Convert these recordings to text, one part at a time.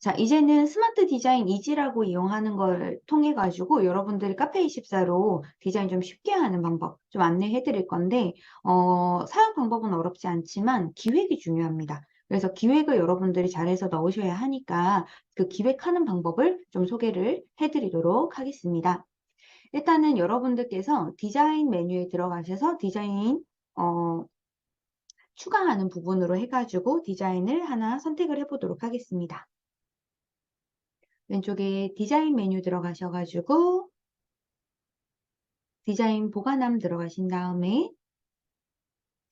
자, 이제는 스마트 디자인 이지라고 이용하는 걸 통해 가지고 여러분들이 카페24로 디자인 좀 쉽게 하는 방법 좀 안내해 드릴 건데, 사용 방법은 어렵지 않지만 기획이 중요합니다. 그래서 기획을 여러분들이 잘해서 넣으셔야 하니까 그 기획하는 방법을 좀 소개를 해 드리도록 하겠습니다. 일단은 여러분들께서 디자인 메뉴에 들어가셔서 디자인, 어, 추가하는 부분으로 해가지고 디자인을 하나 선택을 해보도록 하겠습니다. 왼쪽에 디자인 메뉴 들어가셔가지고 디자인 보관함 들어가신 다음에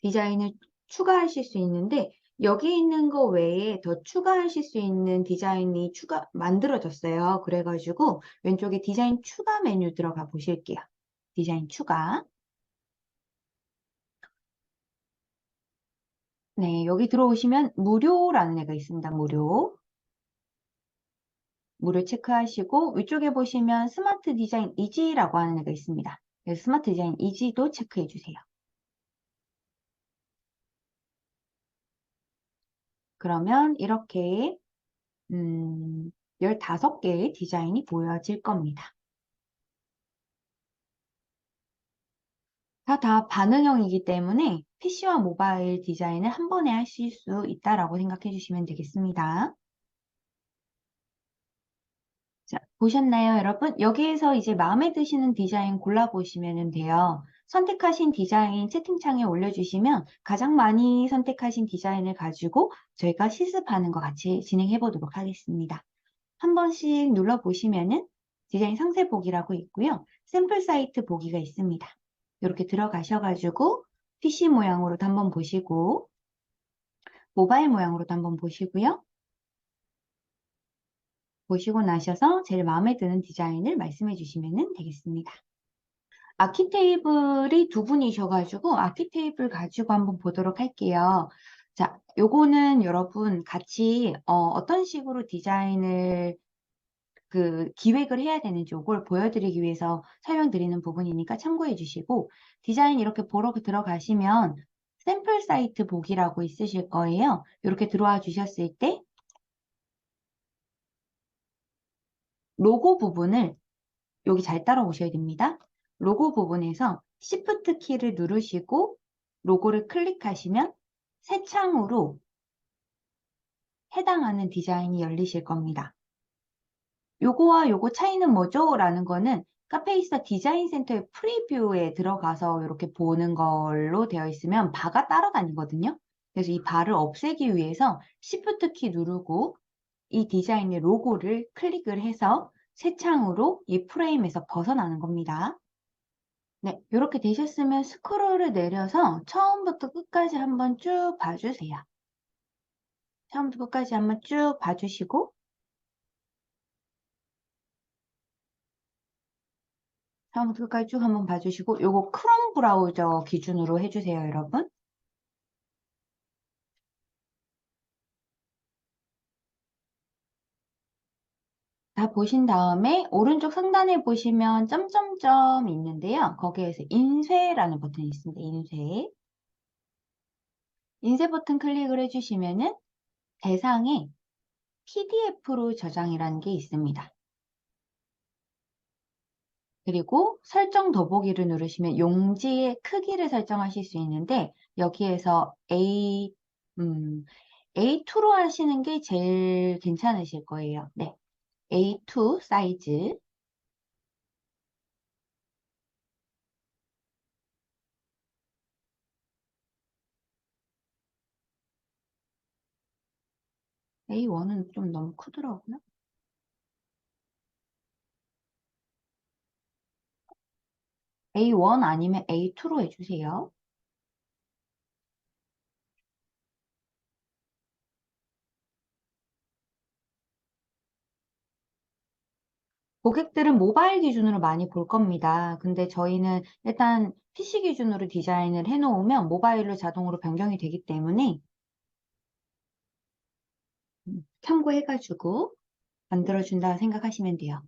디자인을 추가하실 수 있는데, 여기 있는 거 외에 더 추가하실 수 있는 디자인이 만들어졌어요. 그래가지고 왼쪽에 디자인 추가 메뉴 들어가 보실게요. 디자인 추가. 네, 여기 들어오시면 무료라는 애가 있습니다. 무료. 무료 체크하시고 위쪽에 보시면 스마트 디자인 이지라고 하는 애가 있습니다. 그래서 스마트 디자인 이지도 체크해 주세요. 그러면 이렇게 15개의 디자인이 보여질 겁니다. 다 반응형이기 때문에 PC와 모바일 디자인을 한 번에 하실 수 있다라고 생각해 주시면 되겠습니다. 자, 보셨나요, 여러분? 여기에서 이제 마음에 드시는 디자인 골라보시면 돼요. 선택하신 디자인 채팅창에 올려주시면 가장 많이 선택하신 디자인을 가지고 저희가 실습하는 거 같이 진행해 보도록 하겠습니다. 한 번씩 눌러보시면은 디자인 상세 보기라고 있고요. 샘플 사이트 보기가 있습니다. 이렇게 들어가셔가지고 PC 모양으로도 한번 보시고 모바일 모양으로도 한번 보시고요. 보시고 나셔서 제일 마음에 드는 디자인을 말씀해 주시면 되겠습니다. 아키 테이블이 두 분이셔가지고 아키 테이블 가지고 한번 보도록 할게요. 자, 요거는 여러분 같이 어떤 식으로 디자인을 기획을 해야 되는지 이걸 보여드리기 위해서 설명드리는 부분이니까 참고해 주시고, 디자인 이렇게 보러 들어가시면 샘플 사이트 보기라고 있으실 거예요. 이렇게 들어와 주셨을 때 로고 부분을 여기 잘 따라오셔야 됩니다. 로고 부분에서 Shift 키를 누르시고 로고를 클릭하시면 새 창으로 해당하는 디자인이 열리실 겁니다. 요거와 요거 차이는 뭐죠? 라는 거는 카페이사 디자인 센터의 프리뷰에 들어가서 이렇게 보는 걸로 되어 있으면 바가 따라다니거든요. 그래서 이 바를 없애기 위해서 Shift 키 누르고 이 디자인의 로고를 클릭을 해서 새 창으로 이 프레임에서 벗어나는 겁니다. 네, 이렇게 되셨으면 스크롤을 내려서 처음부터 끝까지 한번 쭉 봐주세요. 처음부터 끝까지 한번 쭉 봐주시고, 처음부터 끝까지 쭉 한번 봐주시고, 요거 크롬 브라우저 기준으로 해주세요, 여러분. 다 보신 다음에 오른쪽 상단에 보시면 점점점 있는데요. 거기에서 인쇄라는 버튼이 있습니다. 인쇄. 인쇄 버튼 클릭을 해주시면은 대상에 PDF로 저장이라는 게 있습니다. 그리고 설정 더보기를 누르시면 용지의 크기를 설정하실 수 있는데 여기에서 A2로 하시는 게 제일 괜찮으실 거예요. 네, A2 사이즈. A1은 좀 너무 크더라고요. A1 아니면 A2로 해주세요. 고객들은 모바일 기준으로 많이 볼 겁니다. 근데 저희는 일단 PC 기준으로 디자인을 해놓으면 모바일로 자동으로 변경이 되기 때문에 참고해가지고 만들어준다 생각하시면 돼요.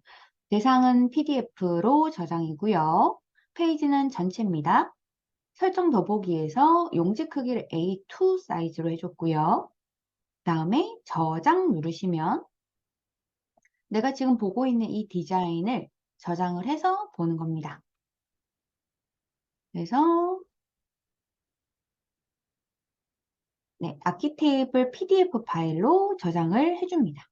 대상은 PDF로 저장이고요. 페이지는 전체입니다. 설정 더보기에서 용지 크기를 A2 사이즈로 해줬고요. 그 다음에 저장 누르시면 내가 지금 보고 있는 이 디자인을 저장을 해서 보는 겁니다. 그래서 네, 아키테이블 PDF 파일로 저장을 해줍니다.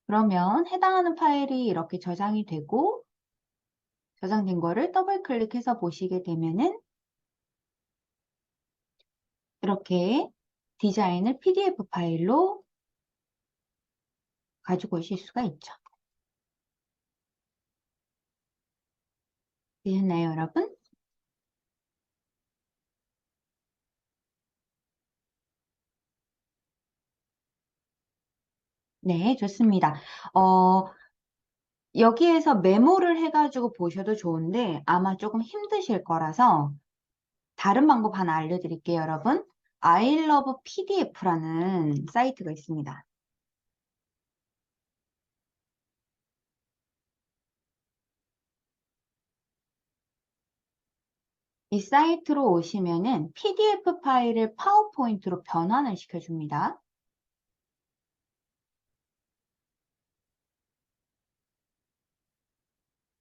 그러면 해당하는 파일이 이렇게 저장이 되고 저장된 거를 더블 클릭해서 보시게 되면은 이렇게 디자인을 PDF 파일로 가지고 오실 수가 있죠. 되셨나요, 여러분? 네, 좋습니다. 여기에서 메모를 해가지고 보셔도 좋은데 아마 조금 힘드실 거라서 다른 방법 하나 알려드릴게요, 여러분. I love PDF라는 사이트가 있습니다. 이 사이트로 오시면은 PDF 파일을 파워포인트로 변환을 시켜줍니다.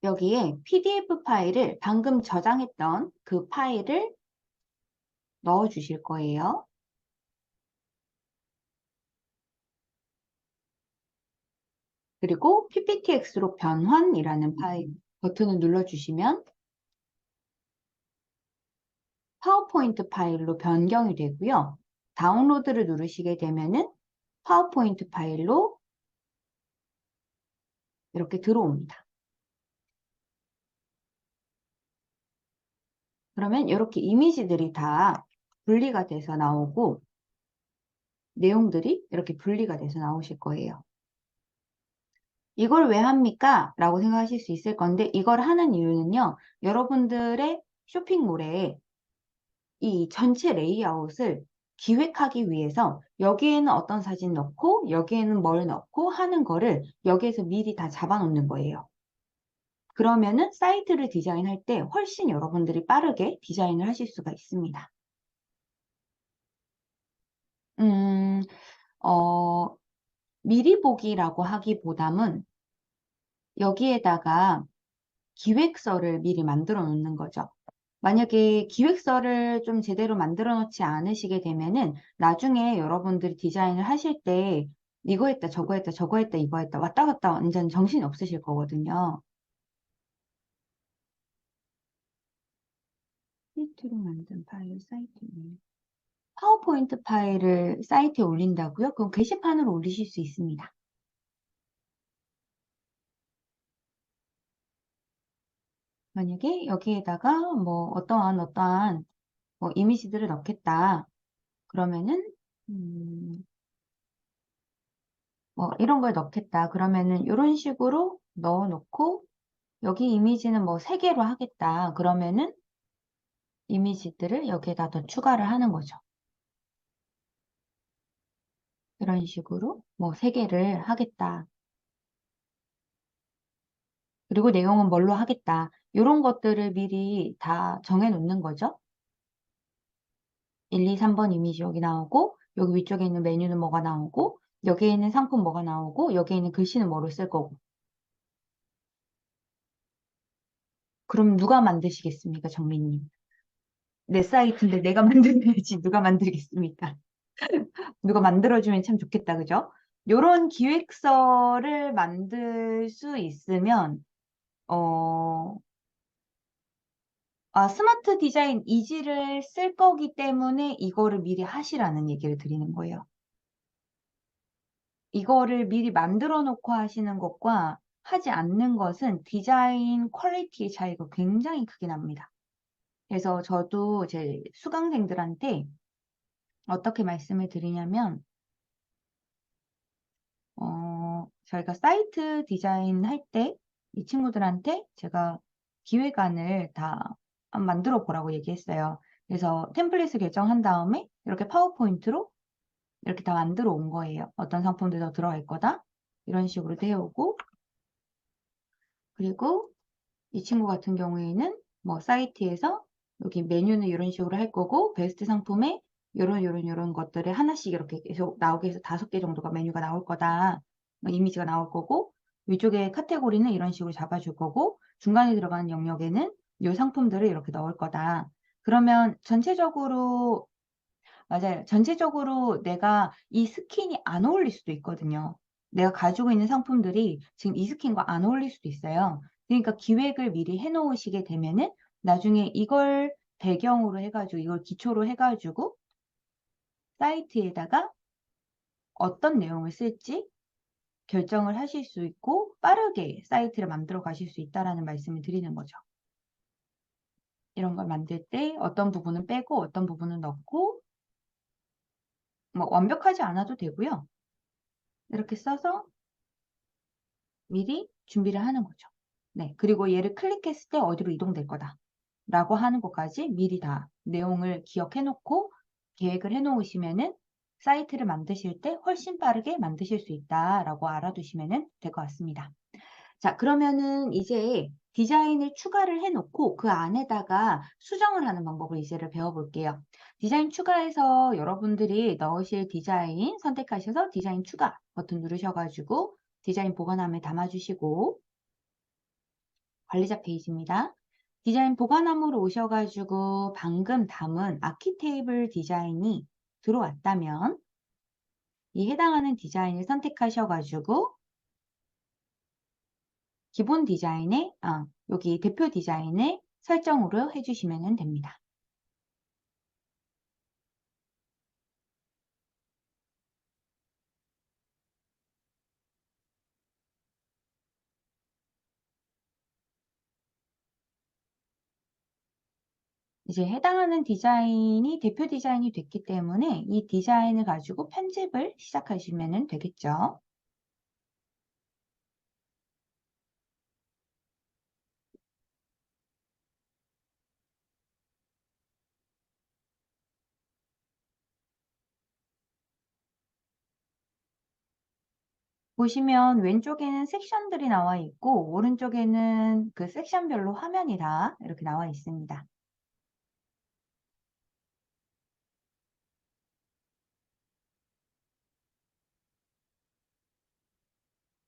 여기에 PDF 파일을 방금 저장했던 그 파일을 넣어 주실 거예요. 그리고 PPTX로 변환이라는 파일 버튼을 눌러주시면 파워포인트 파일로 변경이 되고요. 다운로드를 누르시게 되면은 파워포인트 파일로 이렇게 들어옵니다. 그러면 이렇게 이미지들이 다 분리가 돼서 나오고 내용들이 이렇게 분리가 돼서 나오실 거예요. 이걸 왜 합니까? 라고 생각하실 수 있을 건데 이걸 하는 이유는요. 여러분들의 쇼핑몰에 이 전체 레이아웃을 기획하기 위해서 여기에는 어떤 사진 넣고 여기에는 뭘 넣고 하는 거를 여기에서 미리 다 잡아놓는 거예요. 그러면은 사이트를 디자인할 때 훨씬 여러분들이 빠르게 디자인을 하실 수가 있습니다. 음, 어, 미리 보기라고 하기보다는 여기에다가 기획서를 미리 만들어 놓는 거죠. 만약에 기획서를 좀 제대로 만들어 놓지 않으시게 되면은 나중에 여러분들이 디자인을 하실 때 이거 했다, 저거 했다, 저거 했다, 이거 했다, 왔다 갔다 완전 정신이 없으실 거거든요. 사이트로 만든 파일 사이트에 파워포인트 파일을 사이트에 올린다고요? 그럼 게시판으로 올리실 수 있습니다. 만약에 여기에다가 뭐 어떠한 뭐 이미지들을 넣겠다. 그러면은 뭐 이런 걸 넣겠다. 그러면은 이런 식으로 넣어놓고 여기 이미지는 뭐 3개로 하겠다. 그러면은 이미지들을 여기에다 더 추가를 하는 거죠. 이런 식으로 뭐 3개를 하겠다. 그리고 내용은 뭘로 하겠다. 이런 것들을 미리 다 정해 놓는 거죠. 1, 2, 3번 이미지 여기 나오고 여기 위쪽에 있는 메뉴는 뭐가 나오고 여기에 있는 상품 뭐가 나오고 여기에 있는 글씨는 뭐를 쓸 거고. 그럼 누가 만드시겠습니까, 정민님? 내 사이트인데 내가 만들어야지 누가 만들겠습니까? 누가 만들어주면 참 좋겠다, 그죠? 요런 기획서를 만들 수 있으면, 어, 스마트 디자인 이지를 쓸 거기 때문에 이거를 미리 하시라는 얘기를 드리는 거예요. 이거를 미리 만들어 놓고 하시는 것과 하지 않는 것은 디자인 퀄리티의 차이가 굉장히 크게 납니다. 그래서 저도 제 수강생들한테 어떻게 말씀을 드리냐면, 저희가 사이트 디자인 할 때 이 친구들한테 제가 기획안을 다 만들어 보라고 얘기했어요. 그래서 템플릿을 결정한 다음에 이렇게 파워포인트로 이렇게 다 만들어 온 거예요. 어떤 상품들 더 들어갈 거다. 이런 식으로 되어오고 그리고 이 친구 같은 경우에는 뭐 사이트에서 여기 메뉴는 이런 식으로 할 거고 베스트 상품에 요런 것들을 하나씩 이렇게 계속 나오게 해서 5개 정도가 메뉴가 나올 거다. 뭐 이미지가 나올 거고, 위쪽에 카테고리는 이런 식으로 잡아줄 거고, 중간에 들어가는 영역에는 요 상품들을 이렇게 넣을 거다. 그러면 전체적으로, 맞아요. 전체적으로 내가 이 스킨이 안 어울릴 수도 있거든요. 내가 가지고 있는 상품들이 지금 이 스킨과 안 어울릴 수도 있어요. 그러니까 기획을 미리 해 놓으시게 되면은 나중에 이걸 배경으로 해가지고, 이걸 기초로 해가지고 사이트에다가 어떤 내용을 쓸지 결정을 하실 수 있고 빠르게 사이트를 만들어 가실 수 있다라는 말씀을 드리는 거죠. 이런 걸 만들 때 어떤 부분은 빼고 어떤 부분은 넣고, 뭐 완벽하지 않아도 되고요. 이렇게 써서 미리 준비를 하는 거죠. 네. 그리고 얘를 클릭했을 때 어디로 이동될 거다 라고 하는 것까지 미리 다 내용을 기억해 놓고 계획을 해 놓으시면은 사이트를 만드실 때 훨씬 빠르게 만드실 수 있다라고 알아두시면 될 것 같습니다. 자, 그러면은 이제 디자인을 추가를 해 놓고 그 안에다가 수정을 하는 방법을 이제를 배워볼게요. 디자인 추가해서 여러분들이 넣으실 디자인 선택하셔서 디자인 추가 버튼 누르셔가지고 디자인 보관함에 담아주시고, 관리자 페이지입니다. 디자인 보관함으로 오셔가지고 방금 담은 아키 테이블 디자인이 들어왔다면 이 해당하는 디자인을 선택하셔가지고 기본 디자인에, 여기 대표 디자인을 설정으로 해주시면 됩니다. 이제 해당하는 디자인이 대표 디자인이 됐기 때문에 이 디자인을 가지고 편집을 시작하시면 되겠죠. 보시면 왼쪽에는 섹션들이 나와 있고 오른쪽에는 그 섹션별로 화면이 다 이렇게 나와 있습니다.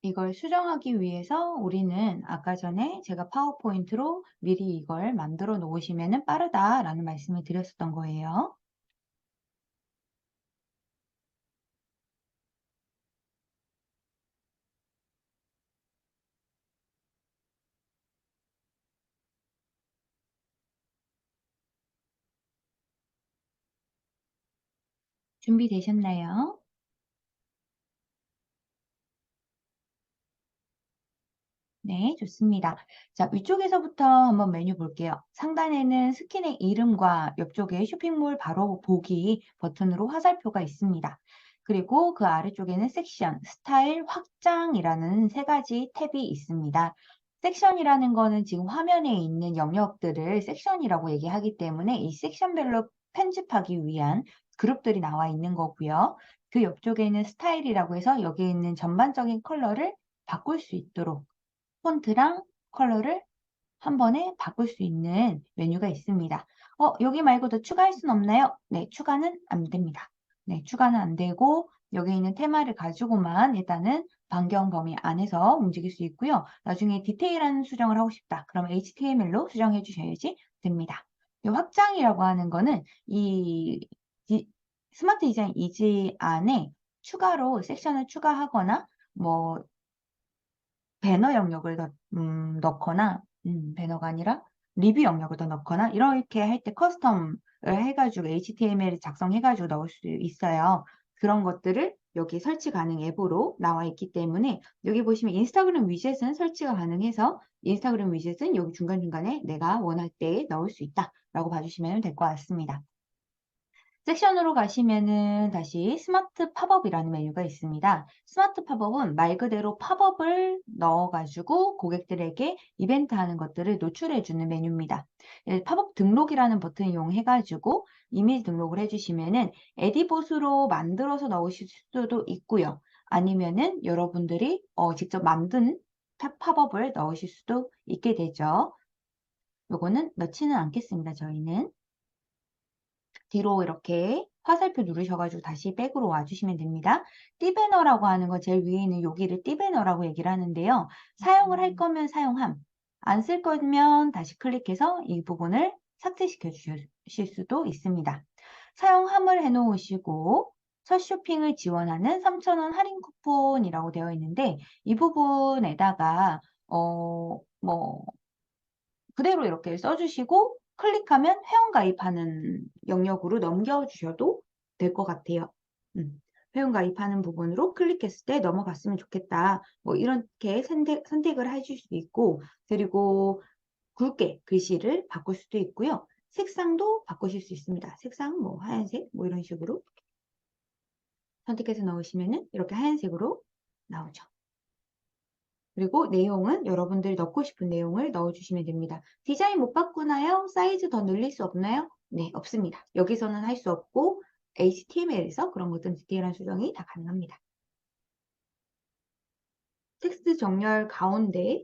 이걸 수정하기 위해서 우리는 아까 전에 제가 파워포인트로 미리 이걸 만들어 놓으시면 빠르다라는 말씀을 드렸었던 거예요. 준비되셨나요? 네, 좋습니다. 자, 위쪽에서부터 한번 메뉴 볼게요. 상단에는 스킨의 이름과 옆쪽에 쇼핑몰 바로 보기 버튼으로 화살표가 있습니다. 그리고 그 아래쪽에는 섹션, 스타일, 확장이라는 세 가지 탭이 있습니다. 섹션이라는 거는 지금 화면에 있는 영역들을 섹션이라고 얘기하기 때문에 이 섹션별로 편집하기 위한 그룹들이 나와 있는 거고요. 그 옆쪽에는 스타일이라고 해서 여기에 있는 전반적인 컬러를 바꿀 수 있도록 폰트랑 컬러를 한 번에 바꿀 수 있는 메뉴가 있습니다. 여기 말고 더 추가할 수는 없나요? 네, 추가는 안 됩니다. 네, 추가는 안 되고 여기 있는 테마를 가지고만 일단은 반경 범위 안에서 움직일 수 있고요. 나중에 디테일한 수정을 하고 싶다. 그럼 HTML로 수정해 주셔야지 됩니다. 이 확장이라고 하는 거는 이 스마트 디자인 이지 안에 추가로 섹션을 추가하거나 뭐 배너 영역을 더 넣거나, 배너가 아니라 리뷰 영역을 더 넣거나 이렇게 할 때 커스텀을 해가지고 HTML을 작성해가지고 넣을 수 있어요. 그런 것들을 여기 설치 가능 앱으로 나와 있기 때문에 여기 보시면 인스타그램 위젯은 설치가 가능해서 인스타그램 위젯은 여기 중간중간에 내가 원할 때 넣을 수 있다라고 봐주시면 될 것 같습니다. 섹션으로 가시면은 다시 스마트 팝업이라는 메뉴가 있습니다. 스마트 팝업은 말 그대로 팝업을 넣어가지고 고객들에게 이벤트 하는 것들을 노출해주는 메뉴입니다. 팝업 등록이라는 버튼을 이용해가지고 이미지 등록을 해주시면은 에디봇으로 만들어서 넣으실 수도 있고요. 아니면은 여러분들이 직접 만든 팝업을 넣으실 수도 있게 되죠. 요거는 넣지는 않겠습니다. 저희는. 뒤로 이렇게 화살표 누르셔가지고 다시 백으로 와주시면 됩니다. 띠배너라고 하는 거 제일 위에 있는 여기를 띠배너라고 얘기를 하는데요. 사용을 할 거면 사용함, 안 쓸 거면 다시 클릭해서 이 부분을 삭제시켜 주실 수도 있습니다. 사용함을 해놓으시고 첫 쇼핑을 지원하는 3,000원 할인 쿠폰이라고 되어 있는데 이 부분에다가 그대로 이렇게 써주시고 클릭하면 회원가입하는 영역으로 넘겨주셔도 될 것 같아요. 회원가입하는 부분으로 클릭했을 때 넘어갔으면 좋겠다. 뭐 이렇게 선택을 해줄 수도 있고, 그리고 굵게 글씨를 바꿀 수도 있고요. 색상도 바꾸실 수 있습니다. 색상 뭐 하얀색 뭐 이런 식으로 선택해서 넣으시면은 이렇게 하얀색으로 나오죠. 그리고 내용은 여러분들이 넣고 싶은 내용을 넣어주시면 됩니다. 디자인 못 바꾸나요? 사이즈 더 늘릴 수 없나요? 네, 없습니다. 여기서는 할 수 없고 HTML에서 그런 것들은 디테일한 수정이 다 가능합니다. 텍스트 정렬 가운데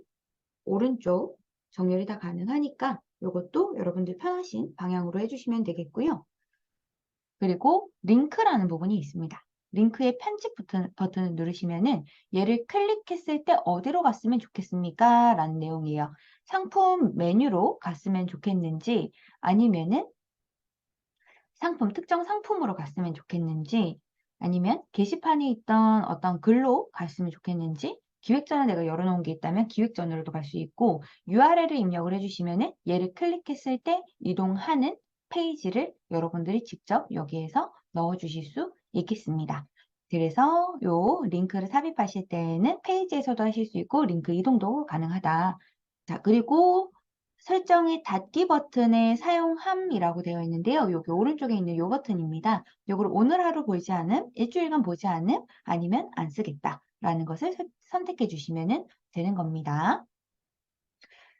오른쪽 정렬이 다 가능하니까 이것도 여러분들 편하신 방향으로 해주시면 되겠고요. 그리고 링크라는 부분이 있습니다. 링크의 편집 버튼을 누르시면은 얘를 클릭했을 때 어디로 갔으면 좋겠습니까? 라는 내용이에요. 상품 메뉴로 갔으면 좋겠는지 아니면은 특정 상품으로 갔으면 좋겠는지 아니면 게시판에 있던 어떤 글로 갔으면 좋겠는지 기획전을 내가 열어놓은 게 있다면 기획전으로도 갈 수 있고 URL을 입력을 해주시면은 얘를 클릭했을 때 이동하는 페이지를 여러분들이 직접 여기에서 넣어주실 수 있겠습니다. 그래서 요 링크를 삽입하실 때는 페이지에서도 하실 수 있고 링크 이동도 가능하다. 자, 그리고 설정의 닫기 버튼의 사용함이라고 되어 있는데요. 여기 오른쪽에 있는 요 버튼입니다. 요걸 오늘 하루 보지 않음, 일주일간 보지 않음, 아니면 안 쓰겠다라는 것을 선택해 주시면 되는 겁니다.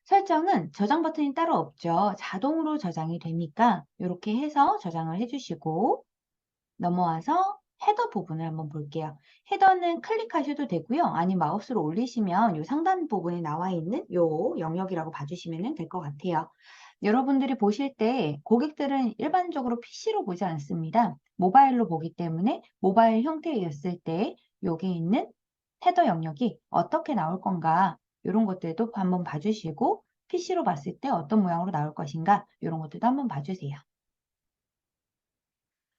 설정은 저장 버튼이 따로 없죠. 자동으로 저장이 되니까 이렇게 해서 저장을 해주시고 넘어와서 헤더 부분을 한번 볼게요. 헤더는 클릭하셔도 되고요. 아니면 마우스로 올리시면 이 상단 부분에 나와 있는 이 영역이라고 봐주시면 될 것 같아요. 여러분들이 보실 때 고객들은 일반적으로 PC로 보지 않습니다. 모바일로 보기 때문에 모바일 형태였을 때 여기 있는 헤더 영역이 어떻게 나올 건가 이런 것들도 한번 봐주시고 PC로 봤을 때 어떤 모양으로 나올 것인가 이런 것들도 한번 봐주세요.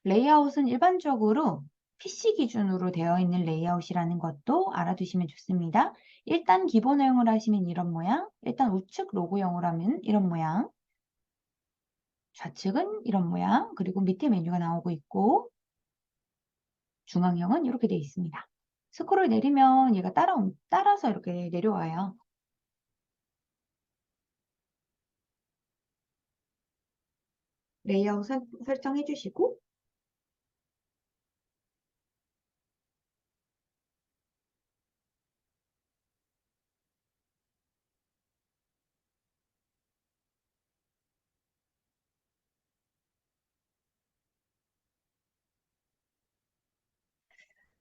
레이아웃은 일반적으로 PC 기준으로 되어 있는 레이아웃이라는 것도 알아두시면 좋습니다. 일단 기본형으로 하시면 이런 모양, 일단 우측 로고형으로 하면 이런 모양, 좌측은 이런 모양, 그리고 밑에 메뉴가 나오고 있고 중앙형은 이렇게 되어 있습니다. 스크롤 내리면 얘가 따라서 이렇게 내려와요. 레이아웃 설정해 주시고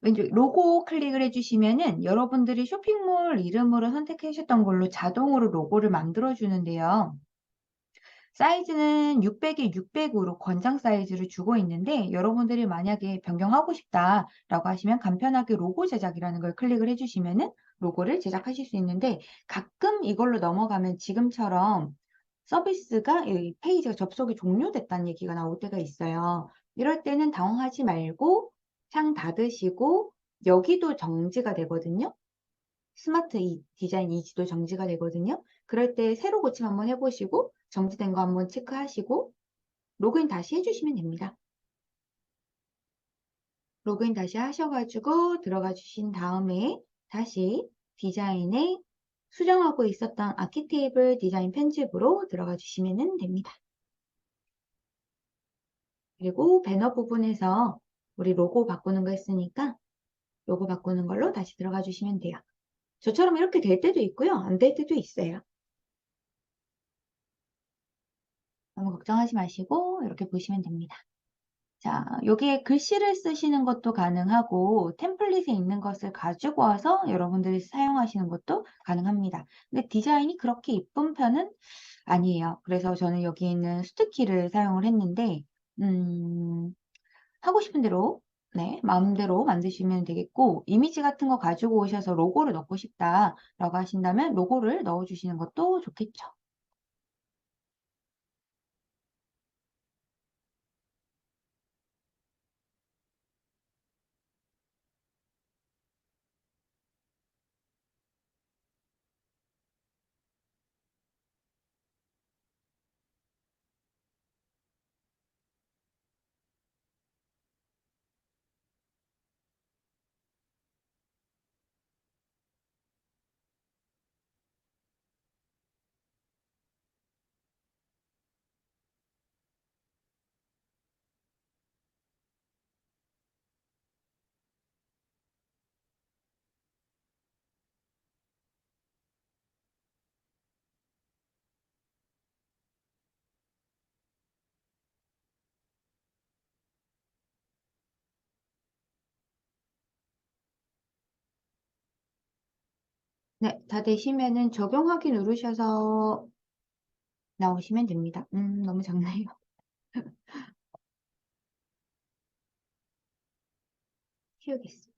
왼쪽 로고 클릭을 해주시면은 여러분들이 쇼핑몰 이름으로 선택하셨던 걸로 자동으로 로고를 만들어 주는데요. 사이즈는 600에 600으로 권장 사이즈를 주고 있는데 여러분들이 만약에 변경하고 싶다라고 하시면 간편하게 로고 제작이라는 걸 클릭을 해주시면은 로고를 제작하실 수 있는데 가끔 이걸로 넘어가면 지금처럼 서비스가 이 페이지가 접속이 종료됐다는 얘기가 나올 때가 있어요. 이럴 때는 당황하지 말고 창 닫으시고 여기도 정지가 되거든요. 스마트 디자인 이지도 정지가 되거든요. 그럴 때 새로 고침 한번 해보시고 정지된 거 한번 체크하시고 로그인 다시 해주시면 됩니다. 로그인 다시 하셔가지고 들어가 주신 다음에 다시 디자인에 수정하고 있었던 아키테이블 디자인 편집으로 들어가 주시면 됩니다. 그리고 배너 부분에서 우리 로고 바꾸는 거 했으니까 로고 바꾸는 걸로 다시 들어가 주시면 돼요. 저처럼 이렇게 될 때도 있고요. 안 될 때도 있어요. 너무 걱정하지 마시고 이렇게 보시면 됩니다. 자, 여기에 글씨를 쓰시는 것도 가능하고 템플릿에 있는 것을 가지고 와서 여러분들이 사용하시는 것도 가능합니다. 근데 디자인이 그렇게 이쁜 편은 아니에요. 그래서 저는 여기 있는 수트키를 사용을 했는데 하고 싶은 대로 네, 마음대로 만드시면 되겠고 이미지 같은 거 가지고 오셔서 로고를 넣고 싶다라고 하신다면 로고를 넣어 주시는 것도 좋겠죠. 네, 다 되시면은 적용하기 누르셔서 나오시면 됩니다. 너무 작네요. 키우겠습니다.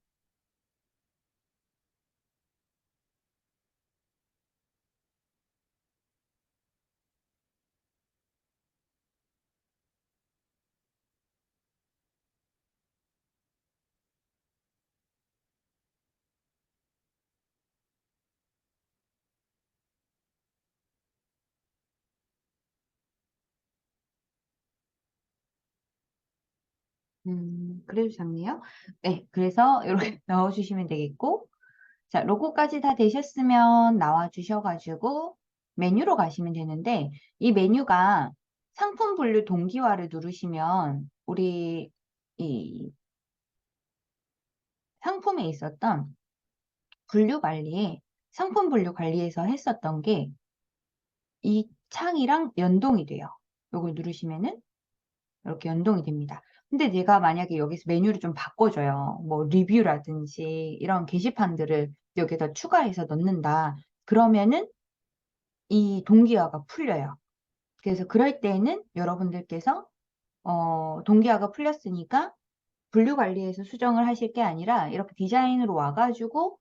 그래도 작네요. 네, 그래서 이렇게 넣어주시면 되겠고, 자, 로고까지 다 되셨으면 나와 주셔가지고 메뉴로 가시면 되는데, 이 메뉴가 상품 분류 동기화를 누르시면 우리 이 상품에 있었던 분류 관리에 상품 분류 관리에서 했었던 게 이 창이랑 연동이 돼요. 요걸 누르시면은 이렇게 연동이 됩니다. 근데 내가 만약에 여기서 메뉴를 좀 바꿔줘요. 뭐 리뷰라든지 이런 게시판들을 여기다 추가해서 넣는다. 그러면은 이 동기화가 풀려요. 그래서 그럴 때는 여러분들께서 동기화가 풀렸으니까 분류 관리에서 수정을 하실 게 아니라 이렇게 디자인으로 와가지고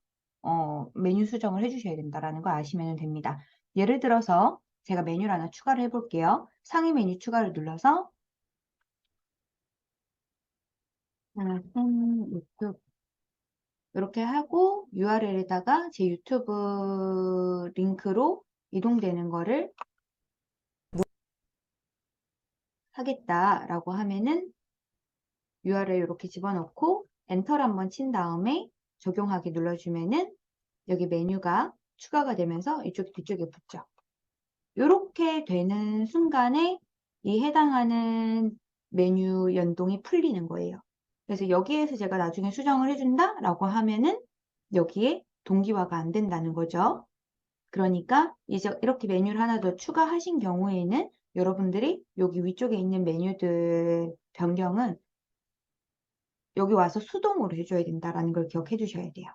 메뉴 수정을 해주셔야 된다라는 걸 아시면 됩니다. 예를 들어서 제가 메뉴를 하나 추가를 해볼게요. 상위 메뉴 추가를 눌러서 유튜브 이렇게 하고 URL에다가 제 유튜브 링크로 이동되는 거를 하겠다라고 하면은 URL 이렇게 집어넣고 엔터를 한번 친 다음에 적용하기 눌러주면은 여기 메뉴가 추가가 되면서 이쪽 뒤쪽에 붙죠. 이렇게 되는 순간에 이 해당하는 메뉴 연동이 풀리는 거예요. 그래서 여기에서 제가 나중에 수정을 해준다 라고 하면은 여기에 동기화가 안 된다는 거죠. 그러니까 이제 이렇게 메뉴를 하나 더 추가하신 경우에는 여러분들이 여기 위쪽에 있는 메뉴들 변경은 여기 와서 수동으로 해줘야 된다라는 걸 기억해 주셔야 돼요.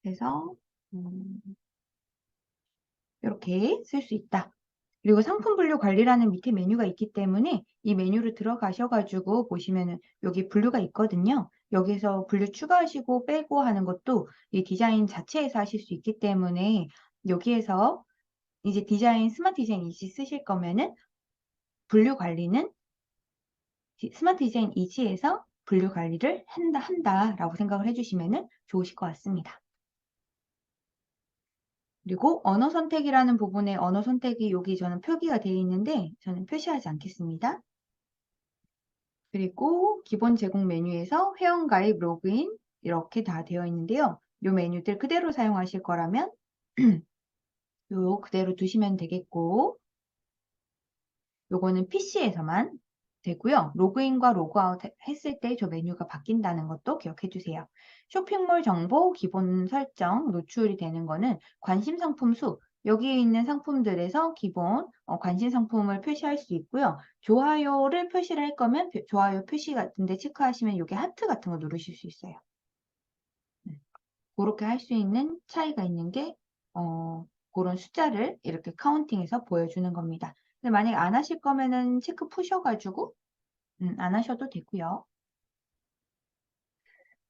그래서 음, 이렇게 쓸 수 있다. 그리고 상품 분류 관리라는 밑에 메뉴가 있기 때문에 이 메뉴를 들어가셔가지고 보시면은 여기 분류가 있거든요. 여기서 분류 추가하시고 빼고 하는 것도 이 디자인 자체에서 하실 수 있기 때문에 여기에서 이제 디자인, 스마트 디자인 이지 쓰실 거면은 분류 관리는 스마트 디자인 이지에서 분류 관리를 한다라고 생각을 해주시면은 좋으실 것 같습니다. 그리고 언어 선택이라는 부분에 언어 선택이 여기 저는 표기가 되어 있는데 저는 표시하지 않겠습니다. 그리고 기본 제공 메뉴에서 회원가입, 로그인 이렇게 다 되어 있는데요. 이 메뉴들 그대로 사용하실 거라면 요 그대로 두시면 되겠고 요거는 PC에서만 되고요. 로그인과 로그아웃 했을 때 저 메뉴가 바뀐다는 것도 기억해 주세요. 쇼핑몰 정보, 기본 설정, 노출이 되는 거는 관심 상품 수, 여기에 있는 상품들에서 기본 관심 상품을 표시할 수 있고요. 좋아요를 표시를 할 거면 좋아요 표시 같은데 체크하시면 이게 하트 같은 거 누르실 수 있어요. 그렇게 할 수 있는 차이가 있는 게 그런 숫자를 이렇게 카운팅해서 보여주는 겁니다. 근데 만약에 안 하실 거면은 체크 푸셔가지고 안 하셔도 되고요.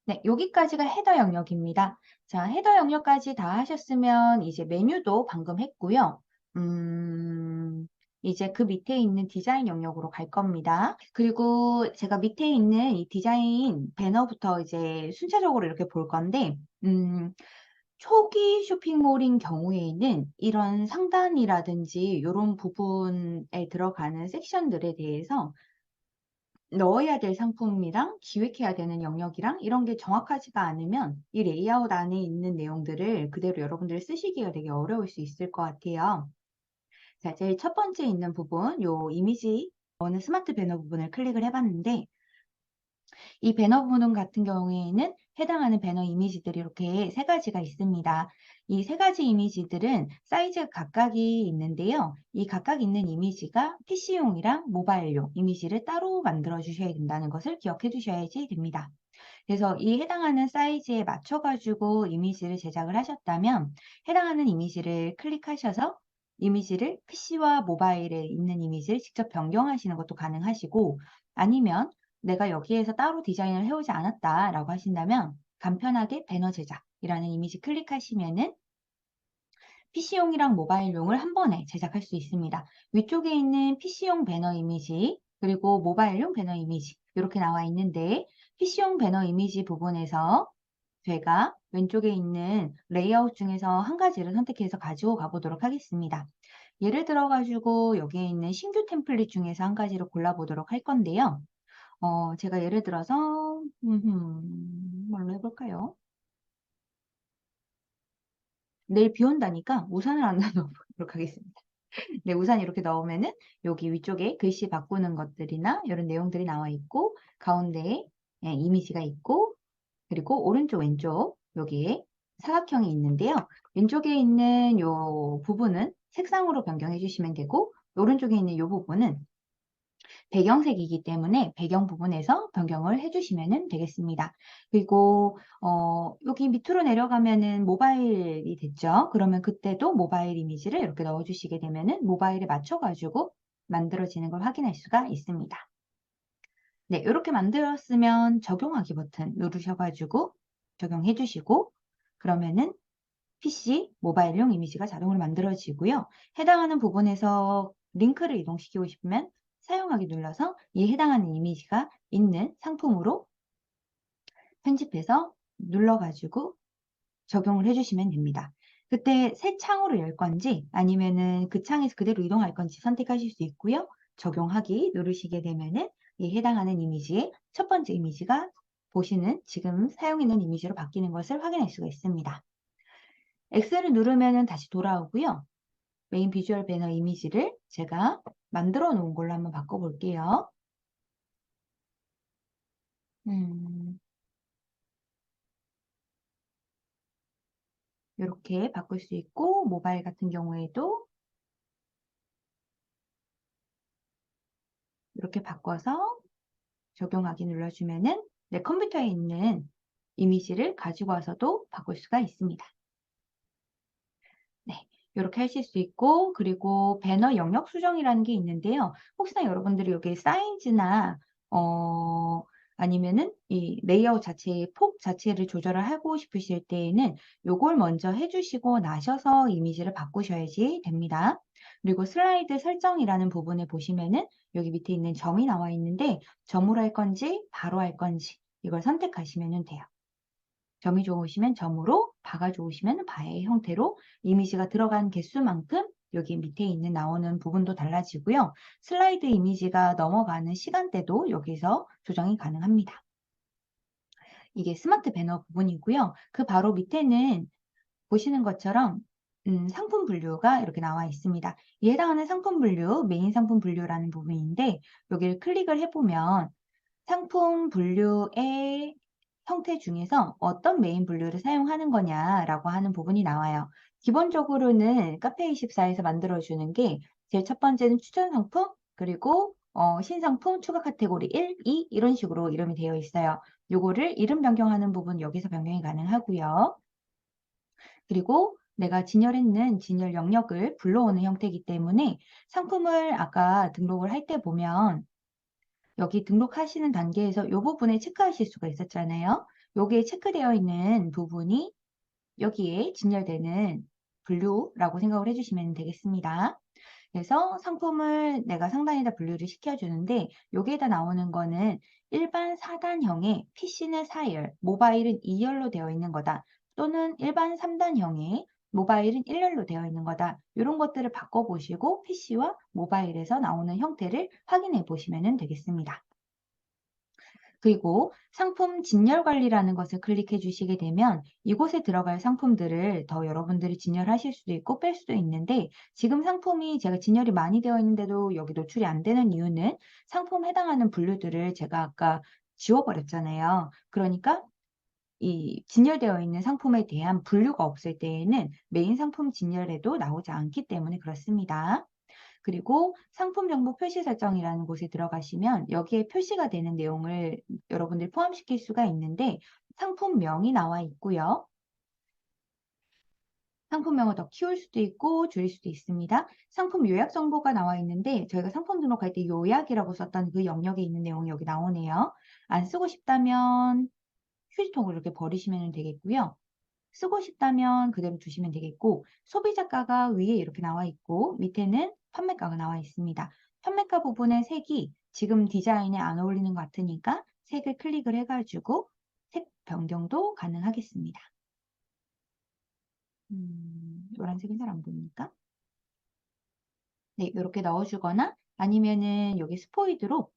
네, 여기까지가 헤더 영역입니다. 자, 헤더 영역까지 다 하셨으면 이제 메뉴도 방금 했고요. 이제 그 밑에 있는 디자인 영역으로 갈 겁니다. 그리고 제가 밑에 있는 이 디자인 배너부터 이제 순차적으로 이렇게 볼 건데, 초기 쇼핑몰인 경우에는 이런 상단이라든지 이런 부분에 들어가는 섹션들에 대해서 넣어야 될 상품이랑 기획해야 되는 영역이랑 이런 게 정확하지가 않으면 이 레이아웃 안에 있는 내용들을 그대로 여러분들이 쓰시기가 되게 어려울 수 있을 것 같아요. 자, 제일 첫 번째 있는 부분, 요 이미지, 어느 스마트 배너 부분을 클릭을 해봤는데, 이 배너 부분 같은 경우에는 해당하는 배너 이미지들이 이렇게 세 가지가 있습니다. 이 세 가지 이미지들은 사이즈가 각각이 있는데요. 이 각각 있는 이미지가 PC용이랑 모바일용 이미지를 따로 만들어 주셔야 된다는 것을 기억해 두셔야지 됩니다. 그래서 이 해당하는 사이즈에 맞춰 가지고 이미지를 제작을 하셨다면 해당하는 이미지를 클릭하셔서 이미지를 PC와 모바일에 있는 이미지를 직접 변경하시는 것도 가능하시고, 아니면 내가 여기에서 따로 디자인을 해오지 않았다라고 하신다면 간편하게 배너 제작이라는 이미지 클릭하시면은 PC용이랑 모바일용을 한 번에 제작할 수 있습니다. 위쪽에 있는 PC용 배너 이미지, 그리고 모바일용 배너 이미지 이렇게 나와 있는데, PC용 배너 이미지 부분에서 제가 왼쪽에 있는 레이아웃 중에서 한 가지를 선택해서 가지고 가보도록 하겠습니다. 예를 들어 가지고 여기에 있는 신규 템플릿 중에서 한 가지를 골라보도록 할 건데요. 제가 예를 들어서 뭘로 해볼까요? 내일 비 온다니까 우산을 안 넣어보도록 하겠습니다. 네, 우산 이렇게 넣으면은 여기 위쪽에 글씨 바꾸는 것들이나 이런 내용들이 나와 있고, 가운데에 이미지가 있고, 그리고 오른쪽 왼쪽 여기에 사각형이 있는데요. 왼쪽에 있는 요 부분은 색상으로 변경해 주시면 되고, 오른쪽에 있는 요 부분은 배경색이기 때문에 배경 부분에서 변경을 해주시면 되겠습니다. 그리고 여기 밑으로 내려가면은 모바일이 됐죠. 그러면 그때도 모바일 이미지를 이렇게 넣어주시게 되면은 모바일에 맞춰가지고 만들어지는 걸 확인할 수가 있습니다. 네, 이렇게 만들었으면 적용하기 버튼 누르셔가지고 적용해 주시고, 그러면은 PC, 모바일용 이미지가 자동으로 만들어지고요. 해당하는 부분에서 링크를 이동시키고 싶으면 사용하기 눌러서 이 해당하는 이미지가 있는 상품으로 편집해서 눌러가지고 적용을 해주시면 됩니다. 그때 새 창으로 열 건지 아니면은 그 창에서 그대로 이동할 건지 선택하실 수 있고요. 적용하기 누르시게 되면은 이 해당하는 이미지의 첫 번째 이미지가 보시는 지금 사용있는 이미지로 바뀌는 것을 확인할 수가 있습니다. X를 누르면은 다시 돌아오고요. 메인 비주얼 배너 이미지를 제가 만들어 놓은 걸로 한번 바꿔볼게요. 이렇게 바꿀 수 있고, 모바일 같은 경우에도 이렇게 바꿔서 적용하기 눌러주면은 내 컴퓨터에 있는 이미지를 가지고 와서도 바꿀 수가 있습니다. 네, 이렇게 하실 수 있고, 그리고 배너 영역 수정이라는 게 있는데요. 혹시나 여러분들이 여기 사이즈나 어, 아니면은 이 레이아웃 자체의 폭 자체를 조절을 하고 싶으실 때에는 요걸 먼저 해주시고 나셔서 이미지를 바꾸셔야지 됩니다. 그리고 슬라이드 설정이라는 부분에 보시면은 여기 밑에 있는 점이 나와 있는데, 점으로 할 건지 바로 할 건지 이걸 선택하시면 돼요. 점이 좋으시면 점으로, 바가 좋으시면 바의 형태로 이미지가 들어간 개수만큼 여기 밑에 있는 나오는 부분도 달라지고요. 슬라이드 이미지가 넘어가는 시간대도 여기서 조정이 가능합니다. 이게 스마트 배너 부분이고요. 그 바로 밑에는 보시는 것처럼 상품 분류가 이렇게 나와 있습니다. 이에 해당하는 상품 분류, 메인 상품 분류라는 부분인데, 여기를 클릭을 해보면 상품 분류의 형태 중에서 어떤 메인 분류를 사용하는 거냐라고 하는 부분이 나와요. 기본적으로는 카페24에서 만들어주는 게 제일 첫 번째는 추천 상품, 그리고 신상품, 추가 카테고리 1, 2 이런 식으로 이름이 되어 있어요. 요거를 이름 변경하는 부분 여기서 변경이 가능하고요. 그리고 내가 진열했는 진열 영역을 불러오는 형태이기 때문에 상품을 아까 등록을 할 때 보면 여기 등록하시는 단계에서 이 부분에 체크하실 수가 있었잖아요. 여기에 체크되어 있는 부분이 여기에 진열되는 분류라고 생각을 해주시면 되겠습니다. 그래서 상품을 내가 상단에다 분류를 시켜주는데 여기에다 나오는 거는 일반 4단형의 PC는 4열, 모바일은 2열로 되어 있는 거다. 또는 일반 3단형의 모바일은 1열로 되어 있는 거다. 이런 것들을 바꿔보시고 PC와 모바일에서 나오는 형태를 확인해 보시면 되겠습니다. 그리고 상품 진열 관리라는 것을 클릭해 주시게 되면 이곳에 들어갈 상품들을 더 여러분들이 진열하실 수도 있고 뺄 수도 있는데 지금 상품이 제가 진열이 많이 되어 있는데도 여기 노출이 안 되는 이유는 상품 해당하는 분류들을 제가 아까 지워버렸잖아요. 그러니까 이 진열되어 있는 상품에 대한 분류가 없을 때에는 메인 상품 진열에도 나오지 않기 때문에 그렇습니다. 그리고 상품 정보 표시 설정이라는 곳에 들어가시면 여기에 표시가 되는 내용을 여러분들이 포함시킬 수가 있는데 상품명이 나와 있고요. 상품명을 더 키울 수도 있고 줄일 수도 있습니다. 상품 요약 정보가 나와 있는데 저희가 상품 등록할 때 요약이라고 썼던 그 영역에 있는 내용이 여기 나오네요. 안 쓰고 싶다면 휴지통으로 이렇게 버리시면 되겠고요. 쓰고 싶다면 그대로 두시면 되겠고 소비자가가 위에 이렇게 나와 있고 밑에는 판매가가 나와 있습니다. 판매가 부분의 색이 지금 디자인에 안 어울리는 것 같으니까 색을 클릭을 해가지고 색 변경도 가능하겠습니다. 노란색은 잘 안 보입니까? 네, 이렇게 넣어주거나 아니면은 여기 스포이드로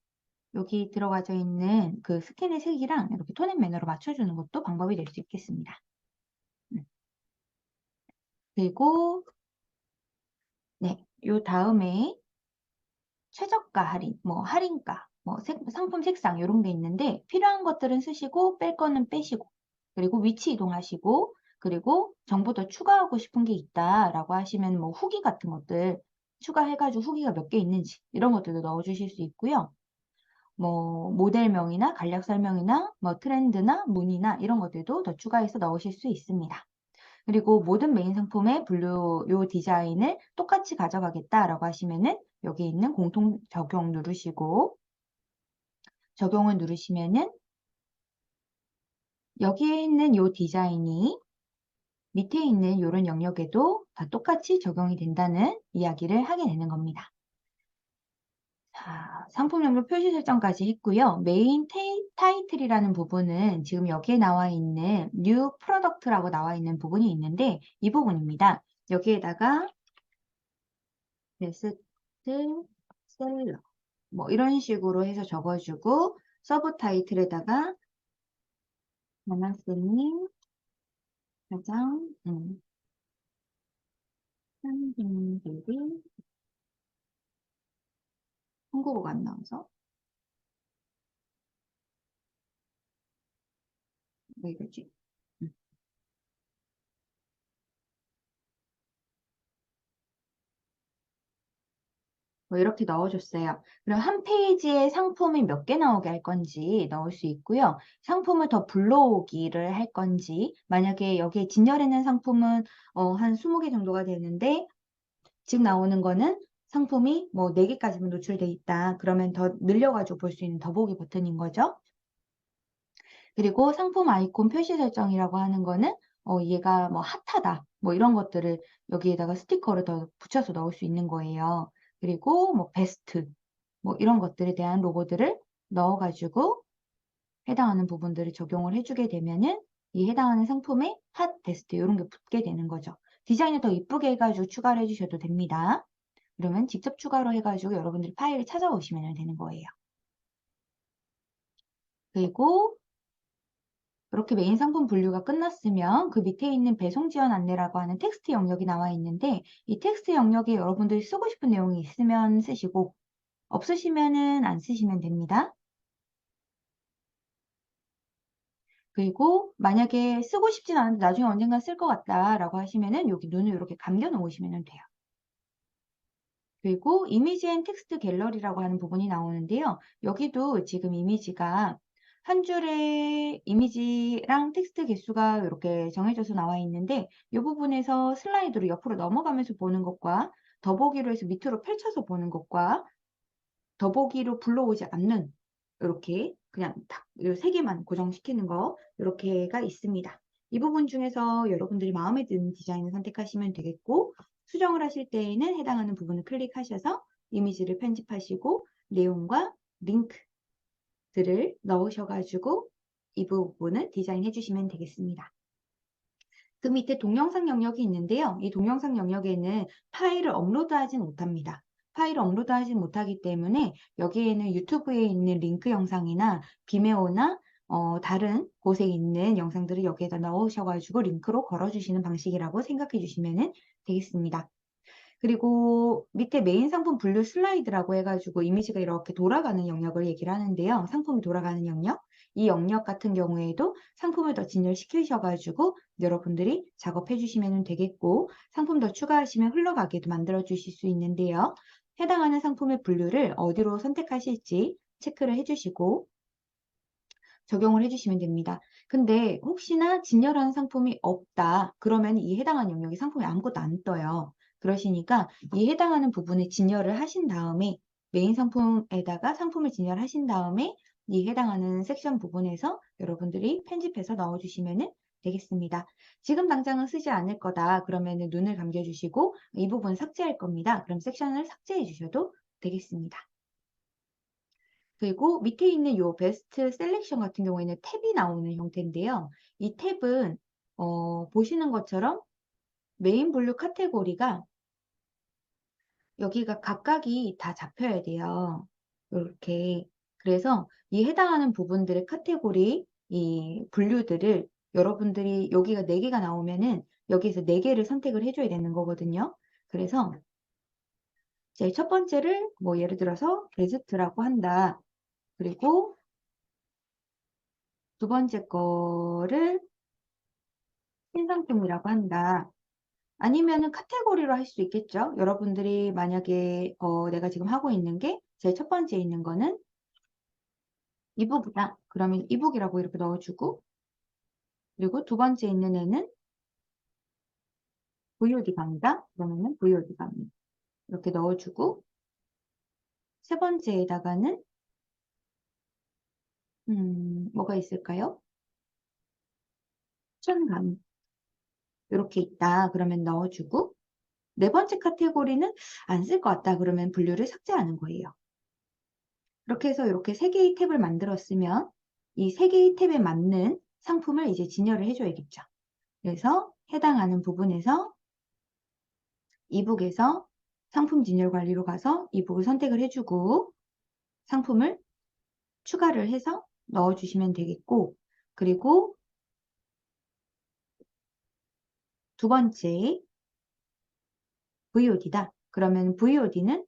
여기 들어가져 있는 그 스킨의 색이랑 이렇게 톤 앤 매너로 맞춰주는 것도 방법이 될 수 있겠습니다. 그리고 네, 요 다음에 최저가 할인, 뭐 할인가, 뭐 상품 색상 이런 게 있는데 필요한 것들은 쓰시고 뺄 거는 빼시고 그리고 위치 이동하시고 그리고 정보 더 추가하고 싶은 게 있다라고 하시면 뭐 후기 같은 것들 추가해가지고 후기가 몇 개 있는지 이런 것들도 넣어주실 수 있고요. 뭐 모델명이나 간략 설명이나 뭐 트렌드나 문의나 이런 것들도 더 추가해서 넣으실 수 있습니다. 그리고 모든 메인 상품의 분류 요 디자인을 똑같이 가져가겠다라고 하시면은 여기 있는 공통 적용 누르시고 적용을 누르시면은 여기에 있는 요 디자인이 밑에 있는 요런 영역에도 다 똑같이 적용이 된다는 이야기를 하게 되는 겁니다. 자, 상품 명도 표시 설정까지 했고요. 메인 타이틀이라는 부분은 지금 여기에 나와 있는 New Product라고 나와 있는 부분이 있는데 이 부분입니다. 여기에다가 베스트셀러 뭐 이런 식으로 해서 적어주고 서브 타이틀에다가 만화쌤님 가장 상징들이 한국어가 안 나와서 왜 이러지? 뭐 이렇게 넣어줬어요. 그럼 한 페이지에 상품이 몇 개 나오게 할 건지 넣을 수 있고요. 상품을 더 불러오기를 할 건지 만약에 여기에 진열해놓은 상품은 한 20개 정도가 되는데 지금 나오는 거는 상품이 뭐 4개까지만 노출돼 있다. 그러면 더 늘려가지고 볼 수 있는 더보기 버튼인 거죠. 그리고 상품 아이콘 표시 설정이라고 하는 거는 얘가 뭐 핫하다. 뭐 이런 것들을 여기에다가 스티커를 더 붙여서 넣을 수 있는 거예요. 그리고 뭐 베스트 뭐 이런 것들에 대한 로고들을 넣어가지고 해당하는 부분들을 적용을 해주게 되면은 이 해당하는 상품에 핫, 베스트 이런 게 붙게 되는 거죠. 디자인을 더 이쁘게 해가지고 추가를 해주셔도 됩니다. 그러면 직접 추가로 해가지고 여러분들이 파일을 찾아오시면 되는 거예요. 그리고 이렇게 메인 상품 분류가 끝났으면 그 밑에 있는 배송 지원 안내라고 하는 텍스트 영역이 나와 있는데 이 텍스트 영역에 여러분들이 쓰고 싶은 내용이 있으면 쓰시고 없으시면은 안 쓰시면 됩니다. 그리고 만약에 쓰고 싶진 않은데 나중에 언젠가 쓸 것 같다라고 하시면은 여기 눈을 이렇게 감겨 놓으시면 돼요. 그리고 이미지 앤 텍스트 갤러리라고 하는 부분이 나오는데요. 여기도 지금 이미지가 한 줄의 이미지랑 텍스트 개수가 이렇게 정해져서 나와 있는데 이 부분에서 슬라이드로 옆으로 넘어가면서 보는 것과 더보기로 해서 밑으로 펼쳐서 보는 것과 더보기로 불러오지 않는 이렇게 그냥 딱 요 세 개만 고정시키는 거 요렇게가 있습니다. 이 부분 중에서 여러분들이 마음에 드는 디자인을 선택하시면 되겠고 수정을 하실 때에는 해당하는 부분을 클릭하셔서 이미지를 편집하시고 내용과 링크들을 넣으셔 가지고 이 부분을 디자인해 주시면 되겠습니다. 그 밑에 동영상 영역이 있는데요. 이 동영상 영역에는 파일을 업로드하진 못합니다. 파일을 업로드하지 못하기 때문에 여기에는 유튜브에 있는 링크 영상이나 비메오나 다른 곳에 있는 영상들을 여기에다 넣으셔가지고 링크로 걸어주시는 방식이라고 생각해 주시면 되겠습니다. 그리고 밑에 메인 상품 분류 슬라이드라고 해가지고 이미지가 이렇게 돌아가는 영역을 얘기를 하는데요. 상품이 돌아가는 영역. 이 영역 같은 경우에도 상품을 더 진열시키셔가지고 여러분들이 작업해 주시면 되겠고 상품 더 추가하시면 흘러가게도 만들어 주실 수 있는데요. 해당하는 상품의 분류를 어디로 선택하실지 체크를 해주시고 적용을 해주시면 됩니다. 근데 혹시나 진열하는 상품이 없다. 그러면 이 해당하는 영역에 상품이 아무것도 안 떠요. 그러시니까 이 해당하는 부분에 진열을 하신 다음에 메인 상품에다가 상품을 진열하신 다음에 이 해당하는 섹션 부분에서 여러분들이 편집해서 넣어주시면 되겠습니다. 지금 당장은 쓰지 않을 거다. 그러면 눈을 감겨주시고 이 부분 삭제할 겁니다. 그럼 섹션을 삭제해 주셔도 되겠습니다. 그리고 밑에 있는 요 베스트 셀렉션 같은 경우에는 탭이 나오는 형태인데요. 이 탭은 보시는 것처럼 메인 분류 카테고리가 여기가 각각이 다 잡혀야 돼요. 이렇게. 그래서 이 해당하는 부분들의 카테고리, 이 분류들을 여러분들이 여기가 4개가 나오면은 여기에서 4개를 선택을 해줘야 되는 거거든요. 그래서 제 첫 번째를 뭐 예를 들어서 게스트라고 한다. 그리고 두 번째 거를 신상품이라고 한다. 아니면은 카테고리로 할 수 있겠죠. 여러분들이 만약에 내가 지금 하고 있는 게 제일 첫 번째 있는 거는 이북이다. 그러면 이북이라고 이렇게 넣어주고 그리고 두 번째 있는 애는 VOD 강의다. 그러면은 VOD 강의 이렇게 넣어주고 세 번째에다가는 뭐가 있을까요? 추천 강의 이렇게 있다. 그러면 넣어주고 네 번째 카테고리는 안 쓸 것 같다. 그러면 분류를 삭제하는 거예요. 그렇게 해서 이렇게 세 개의 탭을 만들었으면 이 세 개의 탭에 맞는 상품을 이제 진열을 해줘야겠죠. 그래서 해당하는 부분에서 이북에서 상품 진열 관리로 가서 이북을 선택을 해주고 상품을 추가를 해서 넣어주시면 되겠고 그리고 두 번째 VOD다. 그러면 VOD는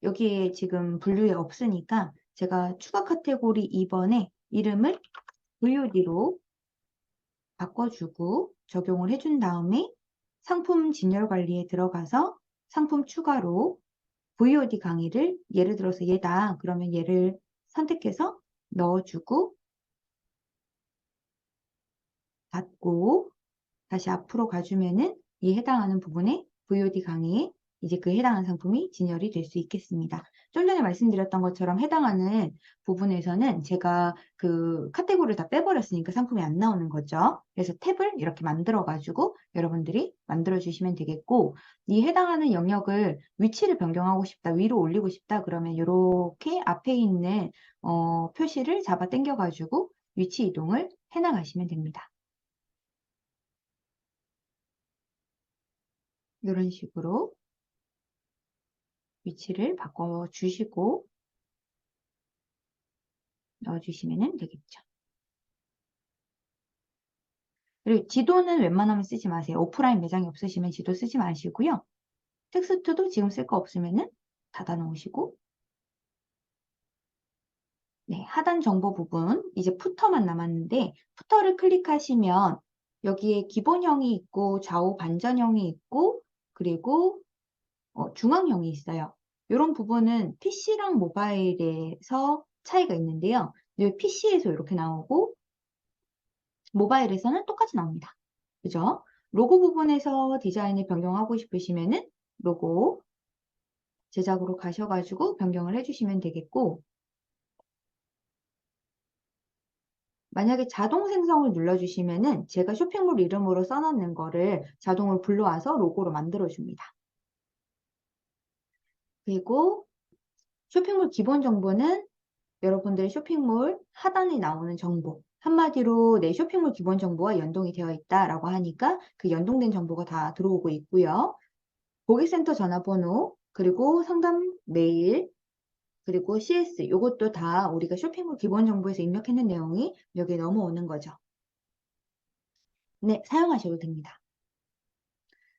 여기에 지금 분류에 없으니까 제가 추가 카테고리 2번에 이름을 VOD로 바꿔주고 적용을 해준 다음에 상품 진열 관리에 들어가서 상품 추가로 VOD 강의를 예를 들어서 얘다. 그러면 얘를 선택해서 넣어주고 닫고 다시 앞으로 가주면은 이 해당하는 부분에 VOD 강의에 이제 그 해당하는 상품이 진열이 될 수 있겠습니다. 좀 전에 말씀드렸던 것처럼 해당하는 부분에서는 제가 그 카테고리를 다 빼버렸으니까 상품이 안 나오는 거죠. 그래서 탭을 이렇게 만들어가지고 여러분들이 만들어주시면 되겠고 이 해당하는 영역을 위치를 변경하고 싶다, 위로 올리고 싶다 그러면 이렇게 앞에 있는 표시를 잡아 당겨가지고 위치 이동을 해나가시면 됩니다. 이런 식으로 위치를 바꿔주시고 넣어주시면 되겠죠. 그리고 지도는 웬만하면 쓰지 마세요. 오프라인 매장이 없으시면 지도 쓰지 마시고요. 텍스트도 지금 쓸 거 없으면 닫아 놓으시고 네, 하단 정보 부분 이제 푸터만 남았는데 푸터를 클릭하시면 여기에 기본형이 있고 좌우 반전형이 있고 그리고 중앙형이 있어요. 이런 부분은 PC랑 모바일에서 차이가 있는데요. PC에서 이렇게 나오고 모바일에서는 똑같이 나옵니다. 그죠? 로고 부분에서 디자인을 변경하고 싶으시면은 로고 제작으로 가셔가지고 변경을 해주시면 되겠고 만약에 자동 생성을 눌러주시면은 제가 쇼핑몰 이름으로 써놓는 거를 자동으로 불러와서 로고로 만들어줍니다. 그리고 쇼핑몰 기본 정보는 여러분들의 쇼핑몰 하단에 나오는 정보. 한마디로 내 쇼핑몰 기본 정보와 연동이 되어 있다라고 하니까 그 연동된 정보가 다 들어오고 있고요. 고객센터 전화번호, 그리고 상담 메일, 그리고 CS, 이것도 다 우리가 쇼핑몰 기본 정보에서 입력했는 내용이 여기에 넘어오는 거죠. 네, 사용하셔도 됩니다.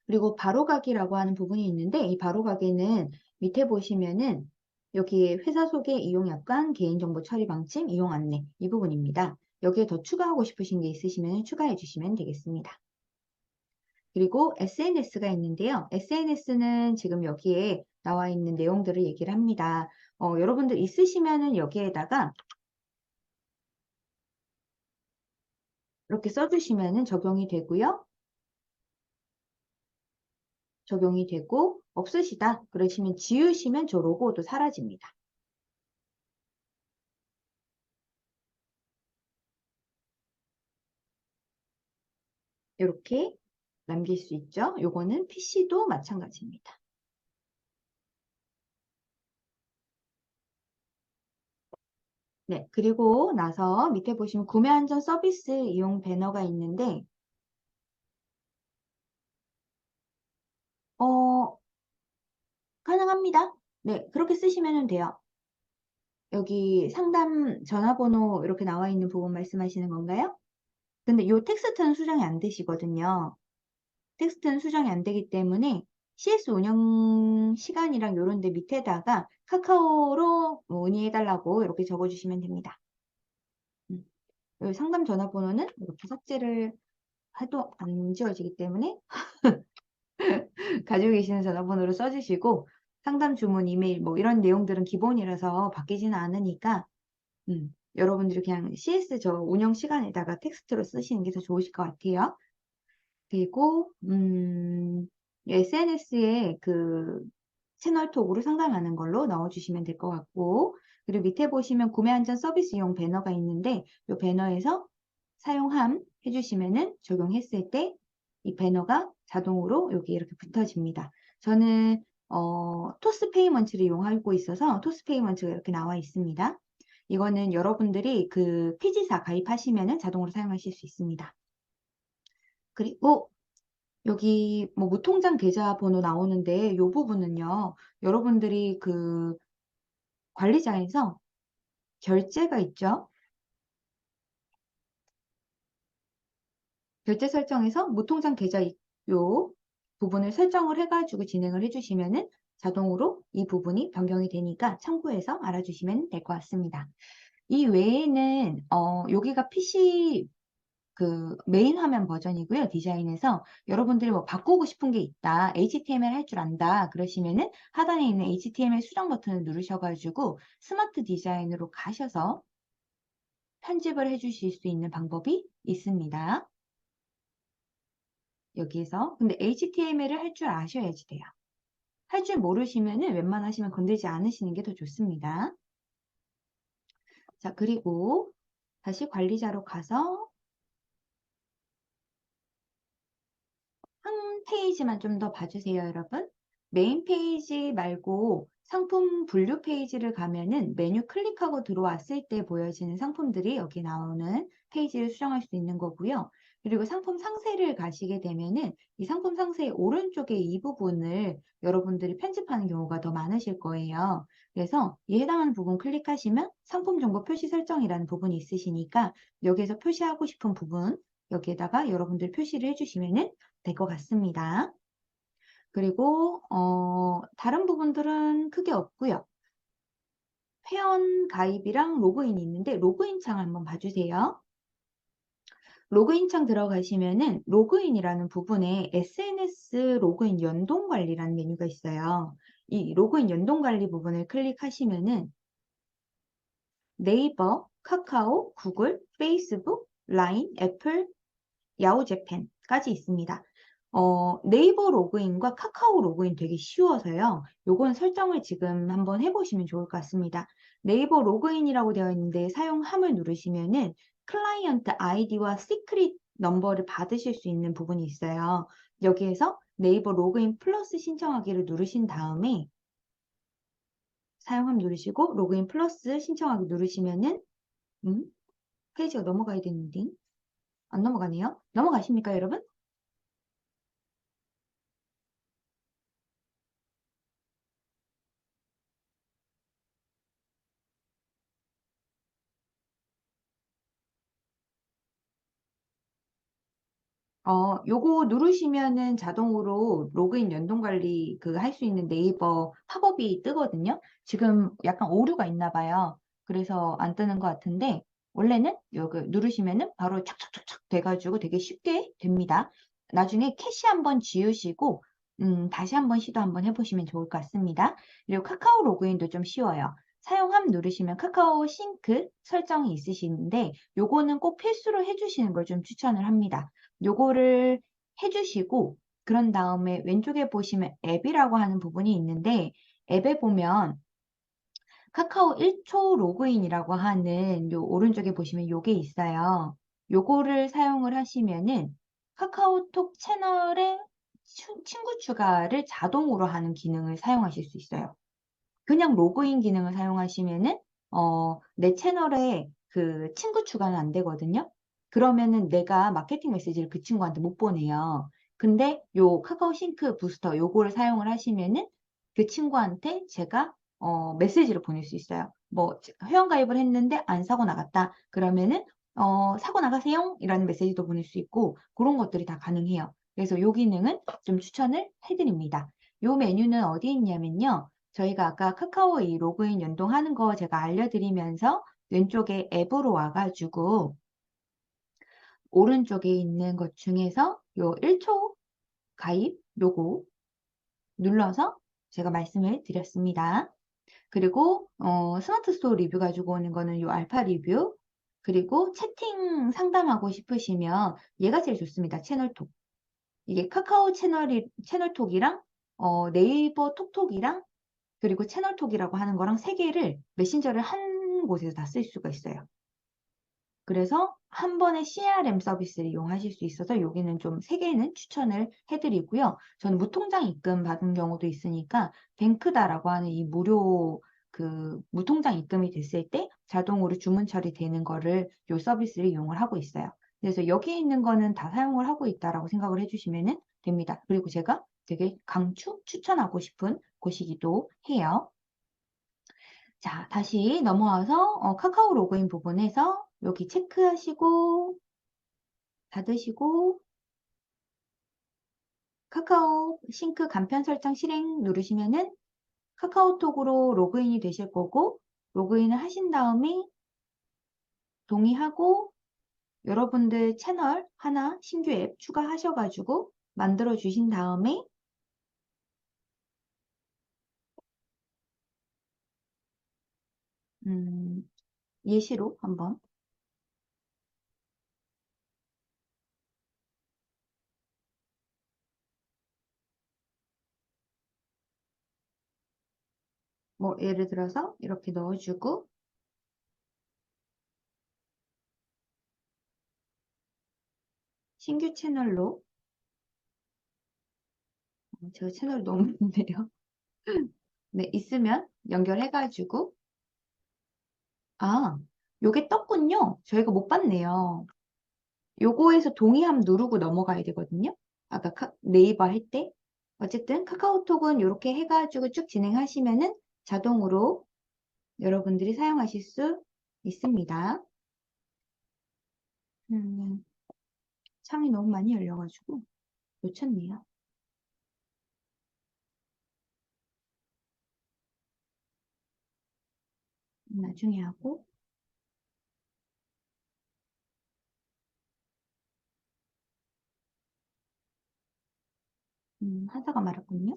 그리고 바로가기라고 하는 부분이 있는데 이 바로가기는 밑에 보시면은 여기 회사 소개, 이용 약관, 개인정보 처리 방침, 이용 안내 이 부분입니다. 여기에 더 추가하고 싶으신 게 있으시면 추가해 주시면 되겠습니다. 그리고 SNS가 있는데요. SNS는 지금 여기에 나와 있는 내용들을 얘기를 합니다. 여러분들 있으시면은 여기에다가 이렇게 써주시면은 적용이 되고요. 적용이 되고 없으시다 그러시면 지우시면 저 로고도 사라집니다. 이렇게 남길 수 있죠. 요거는 PC도 마찬가지입니다. 네, 그리고 나서 밑에 보시면 구매 안전 서비스 이용 배너가 있는데 가능합니다. 네, 그렇게 쓰시면 돼요. 여기 상담 전화번호 이렇게 나와 있는 부분 말씀하시는 건가요? 근데 요 텍스트는 수정이 안 되시거든요. 텍스트는 수정이 안 되기 때문에 CS 운영 시간이랑 요런 데 밑에다가 카카오로 문의해달라고 이렇게 적어주시면 됩니다. 요 상담 전화번호는 이렇게 삭제를 해도 안 지워지기 때문에 가지고 계시는 전화번호로 써주시고 상담 주문 이메일 뭐 이런 내용들은 기본이라서 바뀌지는 않으니까 여러분들이 그냥 CS 저 운영 시간에다가 텍스트로 쓰시는 게 더 좋으실 것 같아요. 그리고 SNS에 그 채널톡으로 상담하는 걸로 넣어주시면 될 것 같고 그리고 밑에 보시면 구매 안전 서비스 이용 배너가 있는데 이 배너에서 사용함 해주시면은 적용했을 때 이 배너가 자동으로 여기 이렇게 붙어집니다. 저는 토스 페이먼트를 이용하고 있어서 토스 페이먼트가 이렇게 나와 있습니다. 이거는 여러분들이 그 피지사 가입하시면은 자동으로 사용하실 수 있습니다. 그리고 여기 뭐 무통장 계좌 번호 나오는데 이 부분은요. 여러분들이 그 관리자에서 결제가 있죠. 결제 설정에서 무통장 계좌 요 부분을 설정을 해가지고 진행을 해주시면은 자동으로 이 부분이 변경이 되니까 참고해서 알아주시면 될 것 같습니다. 이 외에는 여기가 PC 그 메인 화면 버전이고요. 디자인에서 여러분들이 뭐 바꾸고 싶은 게 있다. HTML 할 줄 안다. 그러시면은 하단에 있는 HTML 수정 버튼을 누르셔가지고 스마트 디자인으로 가셔서 편집을 해주실 수 있는 방법이 있습니다. 여기서 근데 HTML을 할 줄 아셔야지 돼요. 할 줄 모르시면은 웬만하시면 건들지 않으시는 게 더 좋습니다. 자, 그리고 다시 관리자로 가서 한 페이지만 좀 더 봐주세요, 여러분. 메인 페이지 말고 상품 분류 페이지를 가면은 메뉴 클릭하고 들어왔을 때 보여지는 상품들이 여기 나오는 페이지를 수정할 수 있는 거고요. 그리고 상품 상세를 가시게 되면은 이 상품 상세의 오른쪽에 이 부분을 여러분들이 편집하는 경우가 더 많으실 거예요. 그래서 이 해당하는 부분 클릭하시면 상품 정보 표시 설정이라는 부분이 있으시니까 여기에서 표시하고 싶은 부분 여기에다가 여러분들 표시를 해주시면은 될 것 같습니다. 그리고 다른 부분들은 크게 없고요. 회원 가입이랑 로그인이 있는데 로그인 창 한번 봐주세요. 로그인 창 들어가시면은 로그인이라는 부분에 SNS 로그인 연동 관리라는 메뉴가 있어요. 이 로그인 연동 관리 부분을 클릭하시면은 네이버, 카카오, 구글, 페이스북, 라인, 애플, 야후재팬까지 있습니다. 네이버 로그인과 카카오 로그인 되게 쉬워서요. 요건 설정을 지금 한번 해보시면 좋을 것 같습니다. 네이버 로그인이라고 되어 있는데 사용함을 누르시면은 클라이언트 아이디와 시크릿 넘버를 받으실 수 있는 부분이 있어요. 여기에서 네이버 로그인 플러스 신청하기를 누르신 다음에 사용함 누르시고 로그인 플러스 신청하기 누르시면은 페이지가 넘어가야 되는데 안 넘어가네요. 넘어가십니까, 여러분? 요거 누르시면은 자동으로 로그인 연동 관리 그 할 수 있는 네이버 팝업이 뜨거든요. 지금 약간 오류가 있나 봐요. 그래서 안 뜨는 것 같은데 원래는 여기 누르시면은 바로 착착착착 돼가지고 되게 쉽게 됩니다. 나중에 캐시 한번 지우시고 다시 한번 시도 한번 해보시면 좋을 것 같습니다. 그리고 카카오 로그인도 좀 쉬워요. 사용함 누르시면 카카오 싱크 설정이 있으신데 요거는 꼭 필수로 해주시는 걸 좀 추천을 합니다. 요거를 해주시고 그런 다음에 왼쪽에 보시면 앱이라고 하는 부분이 있는데 앱에 보면 카카오 1초 로그인이라고 하는 요 오른쪽에 보시면 요게 있어요. 요거를 사용을 하시면은 카카오톡 채널에 친구 추가를 자동으로 하는 기능을 사용하실 수 있어요. 그냥 로그인 기능을 사용하시면은 내 채널에 그 친구 추가는 안 되거든요. 그러면은 내가 마케팅 메시지를 그 친구한테 못 보내요. 근데 요 카카오 싱크 부스터 요거를 사용을 하시면은 그 친구한테 제가 메시지를 보낼 수 있어요. 뭐 회원가입을 했는데 안 사고 나갔다. 그러면은 사고 나가세요 이라는 메시지도 보낼 수 있고 그런 것들이 다 가능해요. 그래서 요 기능은 좀 추천을 해드립니다. 요 메뉴는 어디에 있냐면요. 저희가 아까 카카오 이 로그인 연동하는 거 제가 알려드리면서 왼쪽에 앱으로 와가지고 오른쪽에 있는 것 중에서 요 1초 가입 요거 눌러서 제가 말씀을 드렸습니다. 그리고 스마트 스토어 리뷰 가지고 오는 거는 요 알파 리뷰 그리고 채팅 상담하고 싶으시면 얘가 제일 좋습니다. 채널톡. 이게 카카오 채널톡이랑 네이버 톡톡이랑 그리고 채널톡이라고 하는 거랑 세 개를 메신저를 한 곳에서 다 쓸 수가 있어요. 그래서 한 번에 CRM 서비스를 이용하실 수 있어서 여기는 좀 세 개는 추천을 해드리고요. 저는 무통장 입금 받은 경우도 있으니까 뱅크다라고 하는 이 무료 그 무통장 입금이 됐을 때 자동으로 주문 처리되는 거를 요 서비스를 이용을 하고 있어요. 그래서 여기 있는 거는 다 사용을 하고 있다라고 생각을 해주시면 됩니다. 그리고 제가 되게 추천하고 싶은 곳이기도 해요. 자, 다시 넘어와서 카카오 로그인 부분에서 여기 체크하시고 닫으시고 카카오 싱크 간편 설정 실행 누르시면은 카카오톡으로 로그인이 되실 거고 로그인을 하신 다음에 동의하고 여러분들 채널 하나 신규 앱 추가하셔가지고 만들어 주신 다음에 예시로 한번 뭐 예를 들어서 이렇게 넣어주고 신규 채널로 제가 채널이 너무 많네요. 네, 있으면 연결해가지고 아, 요게 떴군요. 저희가 못 봤네요. 요거에서 동의함 누르고 넘어가야 되거든요. 아까 네이버 할 때. 어쨌든 카카오톡은 이렇게 해가지고 쭉 진행하시면은 자동으로 여러분들이 사용하실 수 있습니다. 음, 창이 너무 많이 열려가지고 놓쳤네요. 나중에 하고 하다가 말았군요.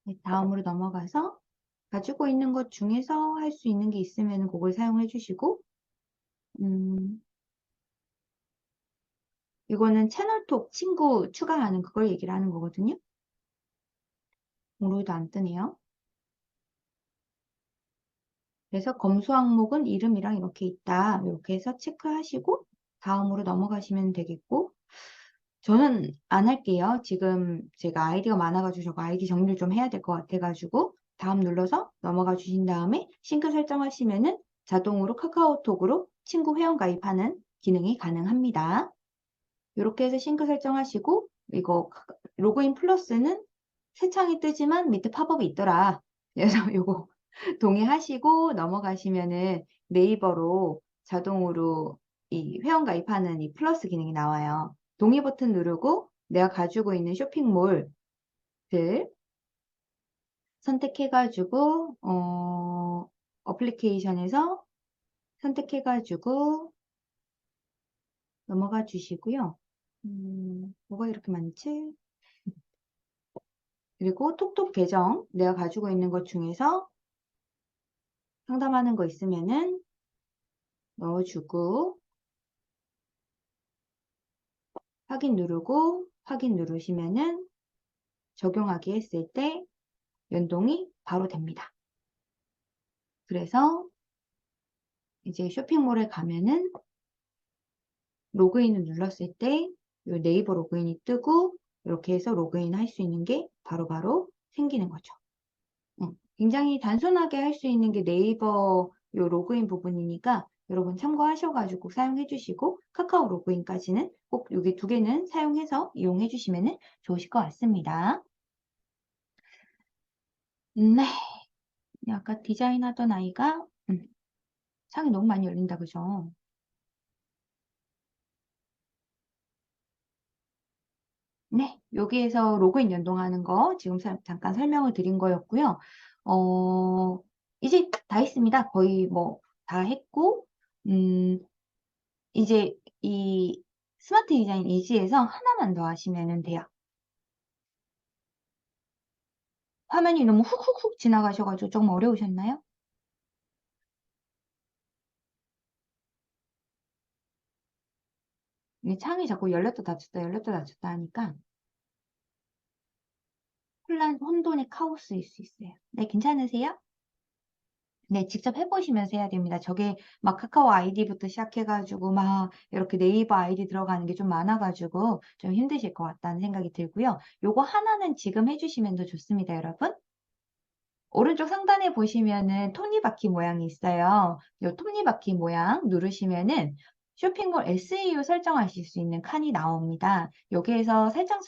네, 다음으로 넘어가서 가지고 있는 것 중에서 할 수 있는 게 있으면 그걸 사용해 주시고 음, 이거는 채널톡 친구 추가하는 그걸 얘기를 하는 거거든요. 목록에도 안 뜨네요. 그래서 검수 항목은 이름이랑 이렇게 있다. 이렇게 해서 체크하시고 다음으로 넘어가시면 되겠고, 저는 안 할게요. 지금 제가 아이디가 많아가지고 저거 아이디 정리를 좀 해야 될 것 같아가지고 다음 눌러서 넘어가 주신 다음에 싱크 설정하시면은 자동으로 카카오톡으로 친구 회원 가입하는 기능이 가능합니다. 이렇게 해서 싱크 설정하시고, 이거 로그인 플러스는 새 창이 뜨지만 밑에 팝업이 있더라. 그래서 요거 동의하시고 넘어가시면은 네이버로 자동으로 이 회원 가입하는 이 플러스 기능이 나와요. 동의 버튼 누르고 내가 가지고 있는 쇼핑몰들 선택해가지고 어플리케이션에서 선택해가지고 넘어가 주시고요. 뭐가 이렇게 많지? 그리고 톡톡 계정 내가 가지고 있는 것 중에서 상담하는 거 있으면은 넣어주고 확인 누르고 확인 누르시면은 적용하기 했을 때 연동이 바로 됩니다. 그래서 이제 쇼핑몰에 가면은 로그인을 눌렀을 때 요 네이버 로그인이 뜨고 이렇게 해서 로그인 할 수 있는 게 바로바로 생기는 거죠. 굉장히 단순하게 할 수 있는 게 네이버 요 로그인 부분이니까 여러분 참고하셔가지고 사용해 주시고 카카오 로그인까지는 꼭 여기 두 개는 사용해서 이용해 주시면 좋으실 것 같습니다. 네. 아까 디자인하던 아이가 창이 너무 많이 열린다 그죠? 네, 여기에서 로그인 연동하는 거 지금 잠깐 설명을 드린 거였고요. 어, 이제 다 했습니다. 거의 뭐 다 했고, 음, 이제 이 스마트 디자인 이지에서 하나만 더 하시면 돼요. 화면이 너무 훅훅훅 지나가셔가지고 조금 어려우셨나요? 이 창이 자꾸 열렸다 닫혔다 열렸다 닫혔다 하니까 혼돈의 카오스일 수 있어요. 네, 괜찮으세요? 네, 직접 해보시면서 해야 됩니다. 저게 막 카카오 아이디부터 시작해가지고 막 이렇게 네이버 아이디 들어가는 게 좀 많아가지고 좀 힘드실 것 같다는 생각이 들고요. 요거 하나는 지금 해주시면 더 좋습니다, 여러분. 오른쪽 상단에 보시면은 톱니바퀴 모양이 있어요. 요 톱니바퀴 모양 누르시면은 쇼핑몰 SEO 설정하실 수 있는 칸이 나옵니다. 여기에서 살짝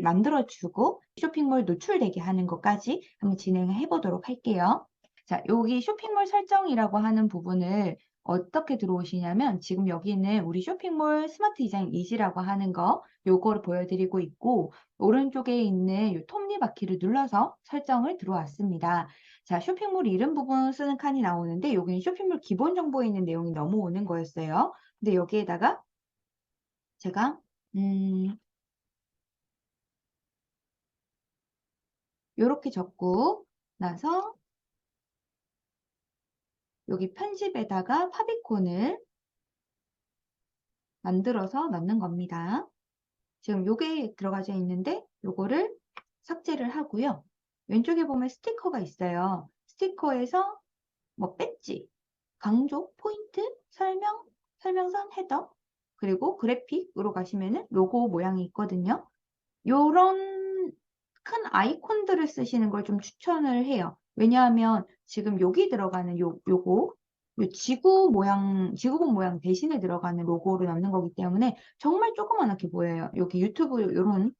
만들어주고 쇼핑몰 노출되게 하는 것까지 한번 진행해 보도록 할게요. 자, 여기 쇼핑몰 설정이라고 하는 부분을 어떻게 들어오시냐면 지금 여기는 우리 쇼핑몰 스마트 디자인 이지라고 하는 거 요거를 보여드리고 있고 오른쪽에 있는 이 톱니바퀴를 눌러서 설정을 들어왔습니다. 자, 쇼핑몰 이름 부분 쓰는 칸이 나오는데 여기는 쇼핑몰 기본 정보에 있는 내용이 넘어오는 거였어요. 근데 여기에다가 제가 이렇게 적고 나서 여기 편집에다가 파비콘을 만들어서 넣는 겁니다. 지금 요게 들어가져 있는데 요거를 삭제를 하고요. 왼쪽에 보면 스티커가 있어요. 스티커에서 뭐 배지, 강조, 포인트, 설명, 설명선, 헤더, 그리고 그래픽으로 가시면은 로고 모양이 있거든요. 요런 큰 아이콘들을 쓰시는 걸 좀 추천을 해요. 왜냐하면 지금 여기 들어가는 요거 요 지구 모양, 지구본 모양 대신에 들어가는 로고를 넣는 거기 때문에 정말 조그맣게 보여요. 여기 유튜브 요런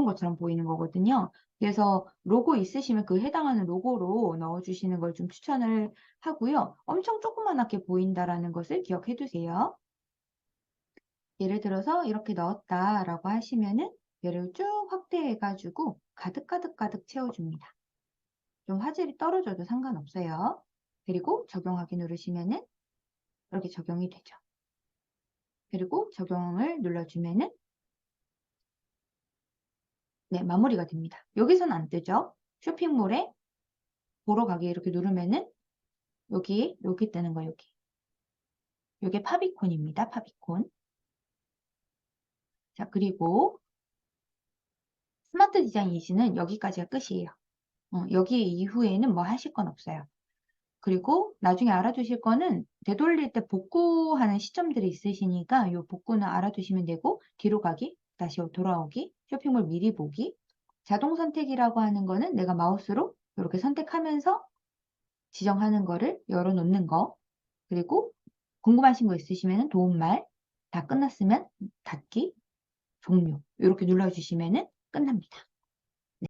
것처럼 보이는 거거든요. 그래서 로고 있으시면 그 해당하는 로고로 넣어주시는 걸 좀 추천을 하고요. 엄청 조그맣게 보인다라는 것을 기억해 두세요. 예를 들어서 이렇게 넣었다라고 하시면은 얘를 쭉 확대해가지고 가득 채워줍니다. 좀 화질이 떨어져도 상관없어요. 그리고 적용하기 누르시면은 이렇게 적용이 되죠. 그리고 적용을 눌러주면은 네, 마무리가 됩니다. 여기서는 안 뜨죠. 쇼핑몰에 보러 가기 이렇게 누르면은 여기 뜨는 거 여기. 이게 파비콘입니다. 파비콘. 자, 그리고 스마트 디자인 이지는 여기까지가 끝이에요. 여기 이후에는 뭐 하실 건 없어요. 그리고 나중에 알아두실 거는 되돌릴 때 복구하는 시점들이 있으시니까 요 복구는 알아두시면 되고, 뒤로 가기, 다시 돌아오기, 쇼핑몰 미리 보기, 자동 선택이라고 하는 거는 내가 마우스로 이렇게 선택하면서 지정하는 거를 열어 놓는 거, 그리고 궁금하신 거 있으시면은 도움말, 다 끝났으면 닫기, 종료 이렇게 눌러 주시면은 끝납니다.